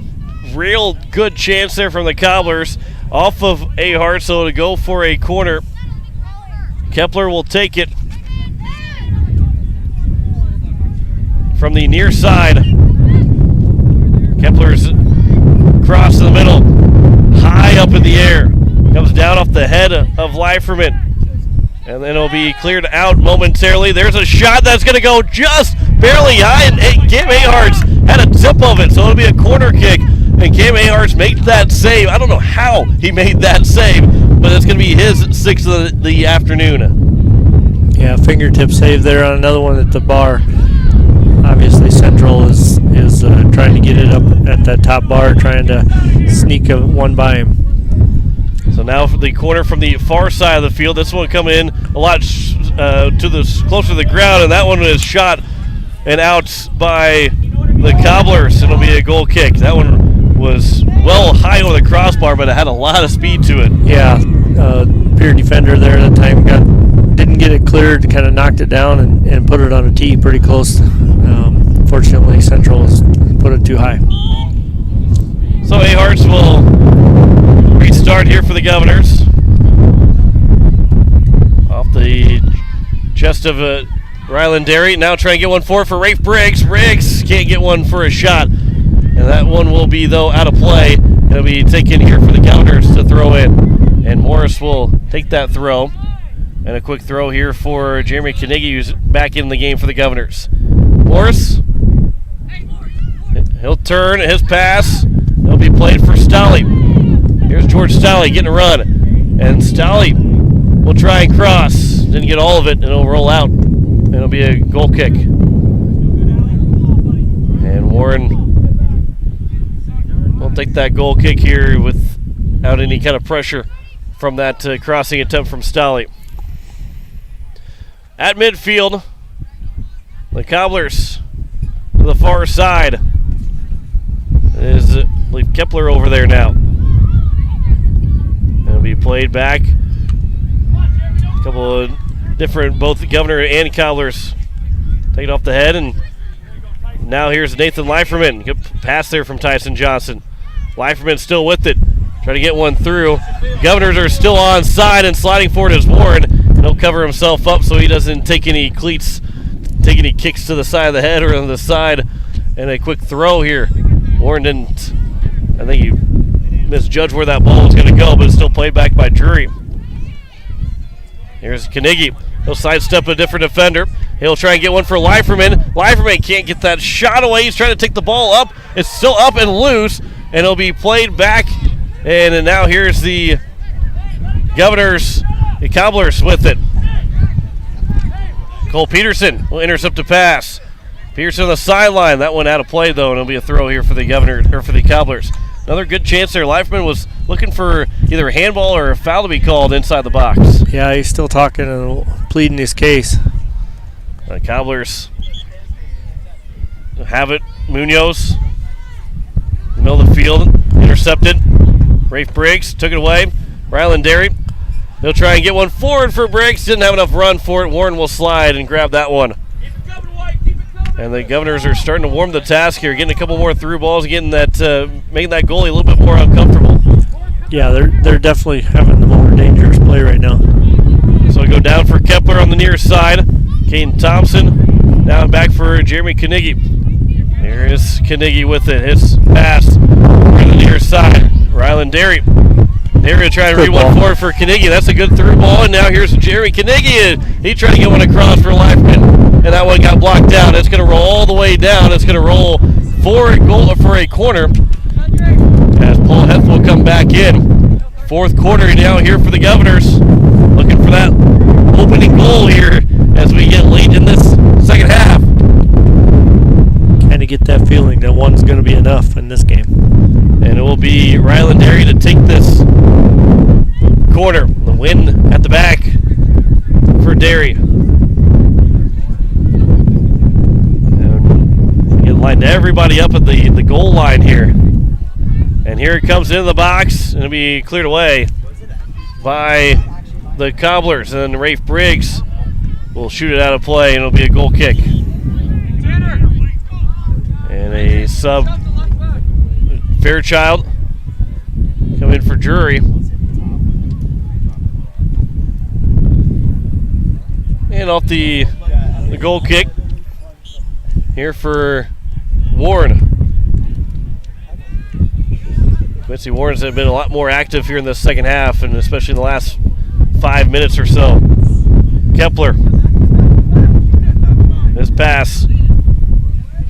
real good chance there from the Cobblers off of Ahart, so to go for a corner. Kepler will take it from the near side. Kepler's cross in the middle, high up in the air. Comes down off the head of Leiferman. And then it'll be cleared out momentarily. There's a shot that's going to go just barely high, and Cam Aharts had a tip of it, so it'll be a corner kick. And Cam Aharts made that save. I don't know how he made that save, but it's going to be his 6th of the afternoon. Yeah, fingertip save there on another one at the bar. Obviously, Central is trying to get it up at that top bar, trying to sneak one by him. So now for the corner from the far side of the field. This one coming in a lot closer to the ground, and that one is shot and out by the Cobblers. It'll be a goal kick. That one was well high over the crossbar, but it had a lot of speed to it. Yeah, Pierre defender there at the time didn't get it cleared, kind of knocked it down and put it on a tee pretty close. Fortunately, Central has put it too high. So Aharts will restart here for the Governors. Off the chest of Ryland Derry. Now trying to get one for Rafe Briggs. Briggs can't get one for a shot. And that one will be, though, out of play. It'll be taken here for the Governors to throw in. And Morris will take that throw. And a quick throw here for Jeremy Carnegie, who's back in the game for the Governors. Morris. He'll turn his pass. It'll be played for Stolle. Here's George Stolle getting a run. And Stolle will try and cross. Didn't get all of it, and it'll roll out. And it'll be a goal kick. And Warren will take that goal kick here without any kind of pressure from that crossing attempt from Stolle. At midfield, the Cobblers to the far side. Is, I believe, Kepler over there now. It'll be played back. A couple of different, both the Governor and Cobblers take it off the head, and now here's Nathan Leiferman. Good pass there from Tyson Johnson. Leiferman still with it, trying to get one through. Governors are still on side, and sliding forward is Warren. He'll cover himself up so he doesn't take any kicks to the side of the head or on the side. And a quick throw here. Warren didn't, I think he misjudged where that ball was going to go, but it's still played back by Drury. Here's Carnegie. He'll sidestep a different defender. He'll try and get one for Leiferman. Leiferman can't get that shot away. He's trying to take the ball up. It's still up and loose, and it'll be played back. And now here's the Governors, the Cobblers with it. Cole Peterson will intercept a pass. Peterson on the sideline. That one out of play, though, and it'll be a throw here for the Governors, or for the Cobblers. Another good chance there. Leiferman was looking for either a handball or a foul to be called inside the box. Yeah, he's still talking and pleading his case. The Cobblers have it. Munoz, middle of the field, intercepted. Rafe Briggs took it away. Ryland Derry He'll try and get one forward for Briggs. Didn't have enough run for it. Warren will slide and grab that one. And the Governors are starting to warm the task here, getting a couple more through balls, getting that, making that goalie a little bit more uncomfortable. Yeah, they're definitely having the more dangerous play right now. So we go down for Kepler on the near side. Caden Thompson now back for Jeremy Knigge. There is Knigge with it. His pass for the near side. Ryland Derry. They're going to try and read one forward for Knigge. That's a good through ball. And now here's Jeremy Knigge. He tried to get one across for Leifman. And that one got blocked out. It's going to roll all the way down. It's going to roll for a corner. As Paul Heth will come back in. Fourth quarter now here for the Governors. Looking for that opening goal here as we get late in this second half. Kind of get that feeling that one's going to be enough in this game. And it will be Ryland Derry to take this corner. The win at the back for Derry. And get lined everybody up at the goal line here. And here it comes into the box, and it'll be cleared away by the Cobblers. And then Rafe Briggs will shoot it out of play, and it'll be a goal kick. And a sub, Fairchild, come in for Drury. And off the goal kick here for Warren. Quincy Warren's have been a lot more active here in the second half, and especially in the last 5 minutes or so. Kepler. This pass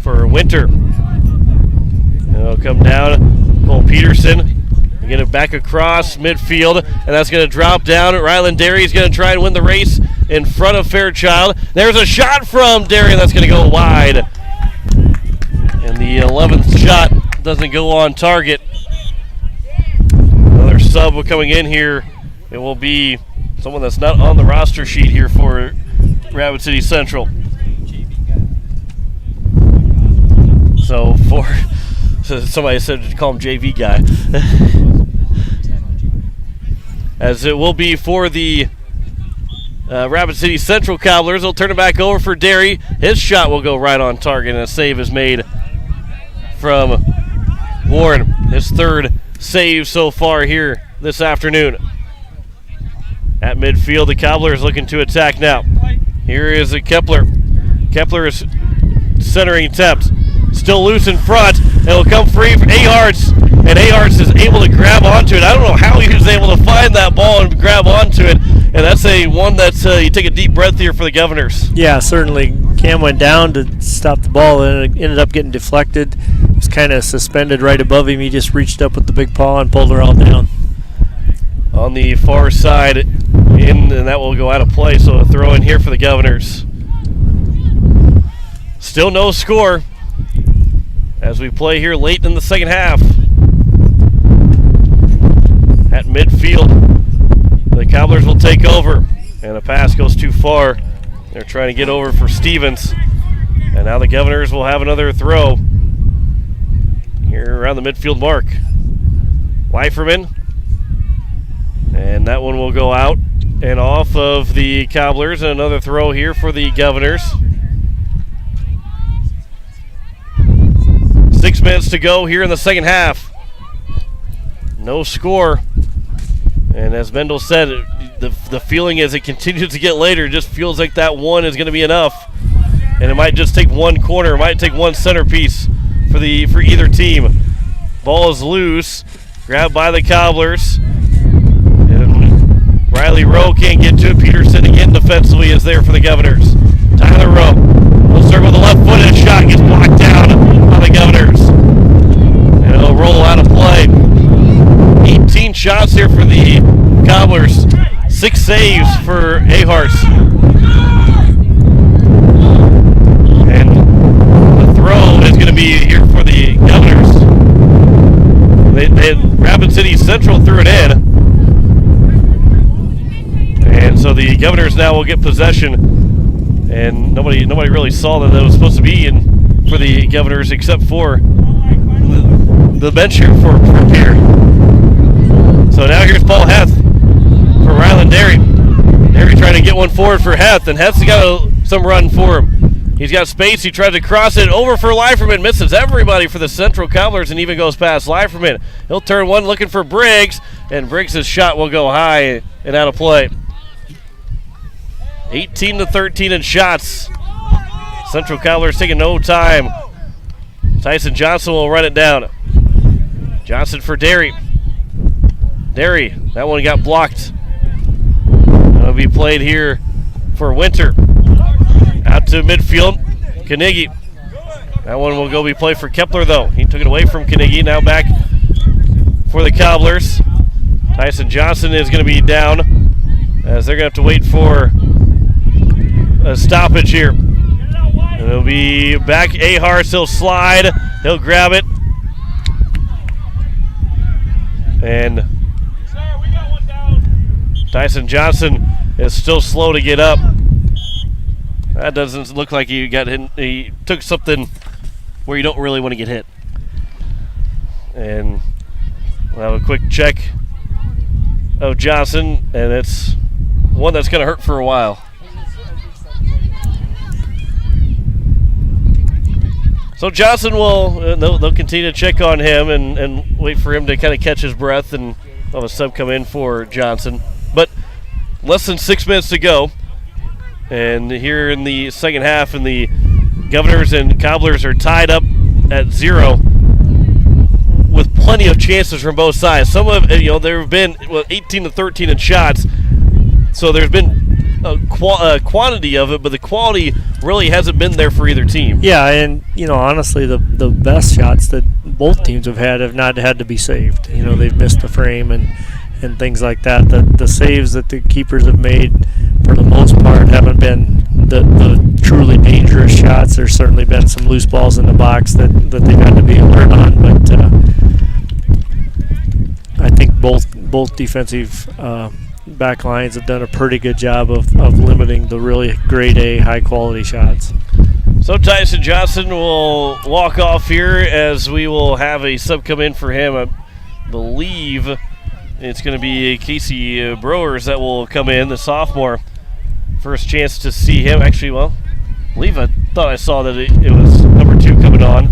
for Winter. And it'll come down. Cole Peterson. Get it back across midfield, and that's going to drop down. Ryland Derry is going to try and win the race in front of Fairchild. There's a shot from Derry, and that's going to go wide. And the 11th shot doesn't go on target. Another sub coming in here. It will be someone that's not on the roster sheet here for Rapid City Central. So somebody said to call him JV guy. As it will be for the Rapid City Central Cobblers. They'll turn it back over for Derry. His shot will go right on target, and a save is made from Warren. His third save so far here this afternoon. At midfield, the Cobblers looking to attack now. Here is a Kepler. Kepler is centering attempt. Still loose in front. It'll come free for Aharts, and Aharts is able to grab onto it. I don't know how he was able to find that ball and grab onto it, and that's one that's you take a deep breath here for the Governors. Yeah, certainly. Cam went down to stop the ball, and it ended up getting deflected. It was kind of suspended right above him. He just reached up with the big paw and pulled her all down. On the far side, and that will go out of play, so a throw in here for the Governors. Still no score as we play here late in the second half. At midfield, the Cobblers will take over, and a pass goes too far. They're trying to get over for Stevens, and now the Governors will have another throw here around the midfield mark. Leiferman, and that one will go out and off of the Cobblers, and another throw here for the Governors. 6 minutes to go here in the second half. No score. And as Mendel said, the feeling as it continues to get later, it just feels like that one is going to be enough. And it might just take one corner, it might take one centerpiece for either team. Ball is loose, grabbed by the Cobblers. And Riley Rowe can't get to it. Peterson again defensively is there for the Governors. Tyler Rowe will serve with a left-footed shot, gets blocked down by the Governors. And it'll roll out of play. 18 shots here for the Cobblers. 6 saves for Aharts. And the throw is going to be here for the Governors. Rapid City Central threw it in. And so the Governors now will get possession. And nobody really saw that was supposed to be in for the Governors except for the bench here for Pierre. So now here's Paul Heth for Ryland Derry. get one forward for Heth, and Heth's got some run for him. He's got space. He tried to cross it over for Leiferman. Misses everybody for the Central Cobblers and even goes past Leiferman. He'll turn one looking for Briggs, and Briggs' shot will go high and out of play. 18-13 in shots. Central Cobblers taking no time. Tyson Johnson will run it down. Johnson for Derry. Derry, that one got blocked. That'll be played here for Winter. Out to midfield, Carnegie. That one will go be played for Kepler, though. He took it away from Carnegie. Now back for the Cobblers. Tyson Johnson is going to be down as they're going to have to wait for a stoppage here. And it'll be back. Ahars, he'll slide. He'll grab it. And Tyson Johnson is still slow to get up. That doesn't look like he got hit. He took something where you don't really want to get hit. And we'll have a quick check of Johnson, and it's one that's going to hurt for a while. So Johnson will, they'll continue to check on him and wait for him to kind of catch his breath and have a sub come in for Johnson. But less than 6 minutes to go. And here in the second half, and the Governors and Cobblers are tied up at 0 with plenty of chances from both sides. Some of, there have been 18-13 in shots, so there's been a quantity of it, but the quality really hasn't been there for either team. Yeah, and honestly, the best shots that both teams have not had to be saved. They've missed the frame and things like that. The saves that the keepers have made, for the most part, haven't been the truly dangerous shots. There's certainly been some loose balls in the box that they've had to be alert on, but I think both defensive back lines have done a pretty good job of limiting the really grade A high-quality shots. So Tyson Johnson will walk off here as we will have a sub come in for him. I believe it's going to be Casey Brewers that will come in, the sophomore. First chance to see him. Actually, I thought I saw that it was number 2 coming on.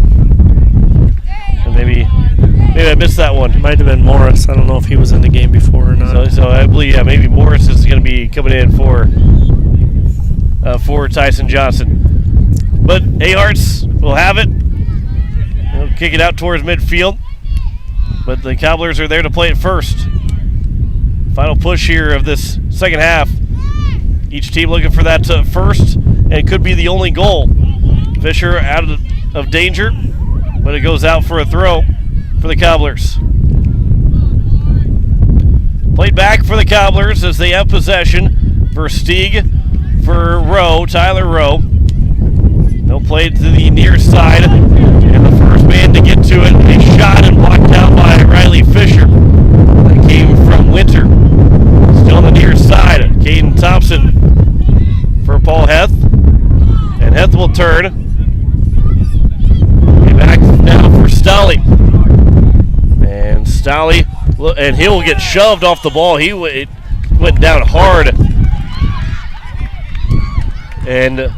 And maybe I missed that one. It might have been Morris. I don't know if he was in the game before or not. So I believe, maybe Morris is going to be coming in for Tyson Johnson. But Aharts will have it. He'll kick it out towards midfield. But the Cobblers are there to play it first. Final push here of this second half. Each team looking for that first, and it could be the only goal. Fisher out of danger, but it goes out for a throw for the Cobblers. Played back for the Cobblers as they have possession for Stieg, for Rowe, Tyler Rowe. They'll play it to the near side, and the first man to get to it, a shot and blocked out by Riley Fisher. That came from Winter. Still on the near side, Caden Thompson for Paul Heth, and Heth will turn. Back now for Stolle, and Stolle, and he'll get shoved off the ball. It went down hard, and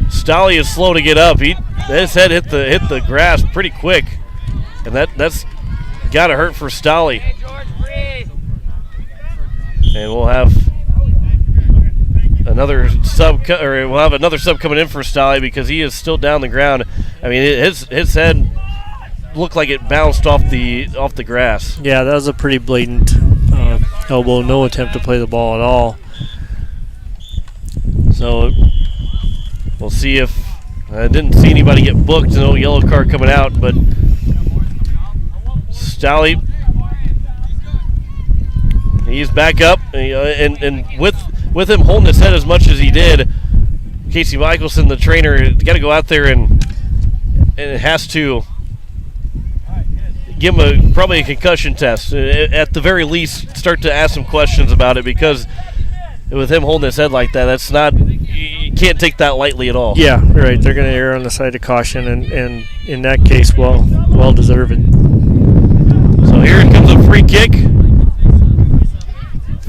Stolle is slow to get up. His head hit the grass pretty quick, and that's got to hurt for Stolle. And we'll have another sub, coming in for Stolle because he is still down the ground. I mean, his head looked like it bounced off the grass. Yeah, that was a pretty blatant elbow. No attempt to play the ball at all. So we'll see if I didn't see anybody get booked. No yellow card coming out, but Stolle, he's back up, and with him holding his head as much as he did, Casey Michelson, the trainer, got to go out there and it has to give him probably a concussion test. At the very least, start to ask some questions about it, because with him holding his head like that, that's not, you can't take that lightly at all. Yeah, right. They're going to err on the side of caution, and in that case, well deserved. So here comes a free kick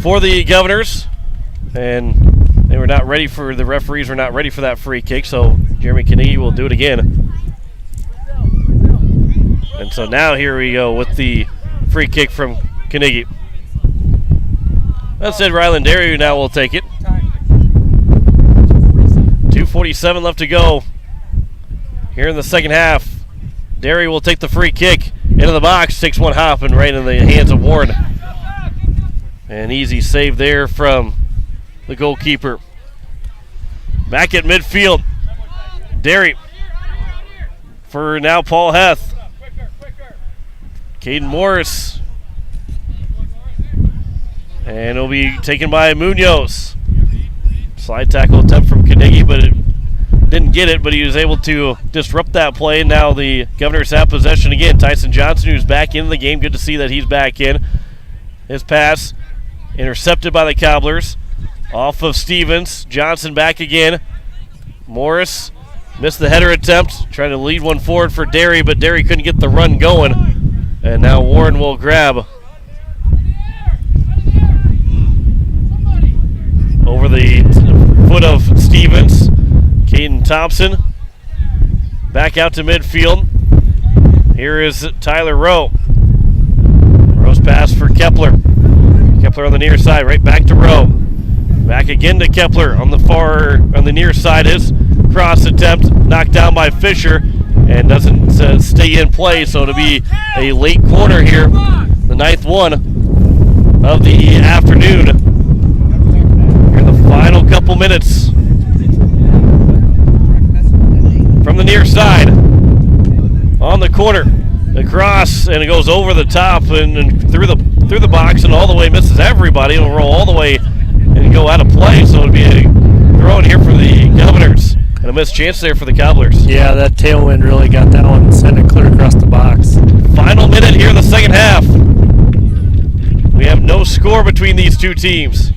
for the Governors. And the referees were not ready for that free kick, so Jeremy Carnegie will do it again. And so now here we go with the free kick from Carnegie. That said, Ryland Dairy now will take it. 2:47 left to go here in the second half. Dairy will take the free kick into the box, takes one hop and right in the hands of Warren. An easy save there from the goalkeeper. Back at midfield, Dairy for now Paul Heth. Caden Morris. And it'll be taken by Munoz. Slide tackle attempt from Carnegie, but it didn't get it, but he was able to disrupt that play. Now the Governors have possession again. Tyson Johnson, who's back in the game. Good to see that he's back in. His pass intercepted by the Cobblers. Off of Stevens. Johnson back again. Morris missed the header attempt. Trying to lead one forward for Derry, but Derry couldn't get the run going. And now Warren will grab over the foot of Stevens. Caden Thompson back out to midfield. Here is Tyler Rowe. Rowe's pass for Kepler. Kepler on the near side, right back to Rowe. Back again to Kepler on the near side. Is cross attempt knocked down by Fisher and doesn't stay in play, so it'll be a late corner here, the 9th one of the afternoon. Here in the final couple minutes. From the near side, on the corner, across, and it goes over the top and through the box and all the way, misses everybody. It'll roll all the way and go out of play, so it'll be a throw in here for the Governors. And a missed chance there for the Cobblers. Yeah, that tailwind really got that one, sent it clear across the box. Final minute here in the second half. We have no score between these two teams.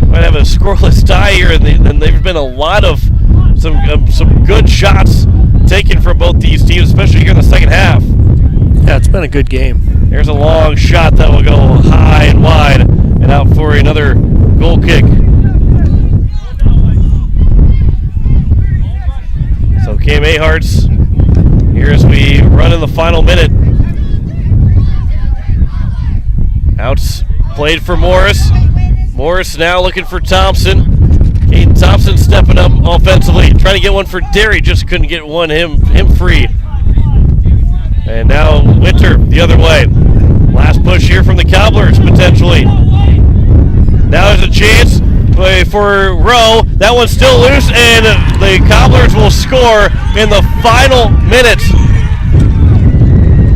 Might have a scoreless tie here, and there's been a lot of some good shots taken from both these teams, especially here in the second half. Yeah, it's been a good game. There's a long shot that will go high and wide and out for another goal kick. So Cam Aharts here as we run in the final minute. Outs played for Morris. Morris now looking for Thompson. Caden Thompson stepping up offensively, trying to get one for Derry, just couldn't get him free. And now Winter the other way. Last push here from the Cobblers potentially. Now there's a chance for Rowe. That one's still loose, and the Cobblers will score in the final minute.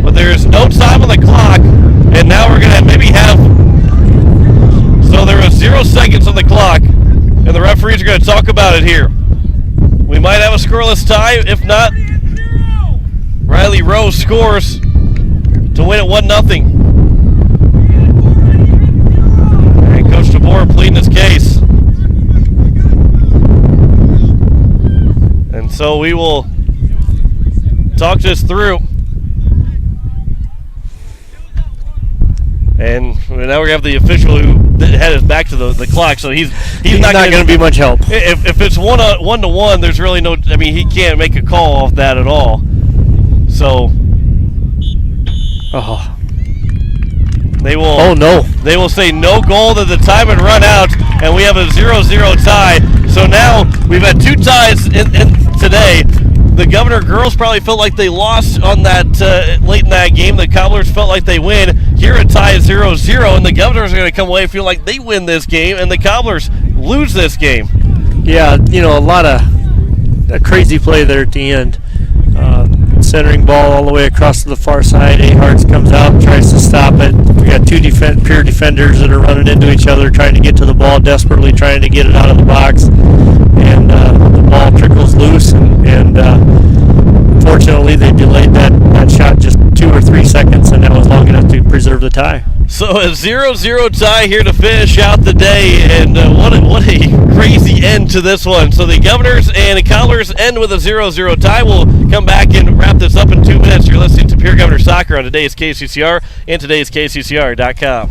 But there's no time on the clock, and now we're going to maybe have... So there was 0 seconds on the clock, and the referees are going to talk about it here. We might have a scoreless tie. If not, Riley Rowe scores to win it 1-0. And Coach DeBoer pleading his case. And so we will talk this through. And now we're going to have the official who had his back to the clock, so he's not going to be much help. If it's 1-1, there's really no, I mean, he can't make a call off that at all. So, they will. Oh no! They will say no goal, that the time had run out, and we have a 0-0 tie. So now we've had 2 ties in today. The Governor girls probably felt like they lost on that late in that game. The Cobblers felt like they win. Here a tie is 0-0, and the Governors are going to come away feeling like they win this game, and the Cobblers lose this game. Yeah, a lot of a crazy play there at the end. Centering ball all the way across to the far side. Aharts comes out, tries to stop it. We got 2 pure defenders that are running into each other, trying to get to the ball, desperately trying to get it out of the box. And the ball trickles loose, and fortunately they delayed that shot just 2 or 3 seconds, and that was long enough to preserve the tie. So a 0-0 tie here to finish out the day, and what a crazy end to this one. So the Governors and the Cobblers end with a 0-0 tie. We'll come back and wrap this up in 2 minutes. You're listening to Pierre Governor Soccer on today's KCCR and today's KCCR.com.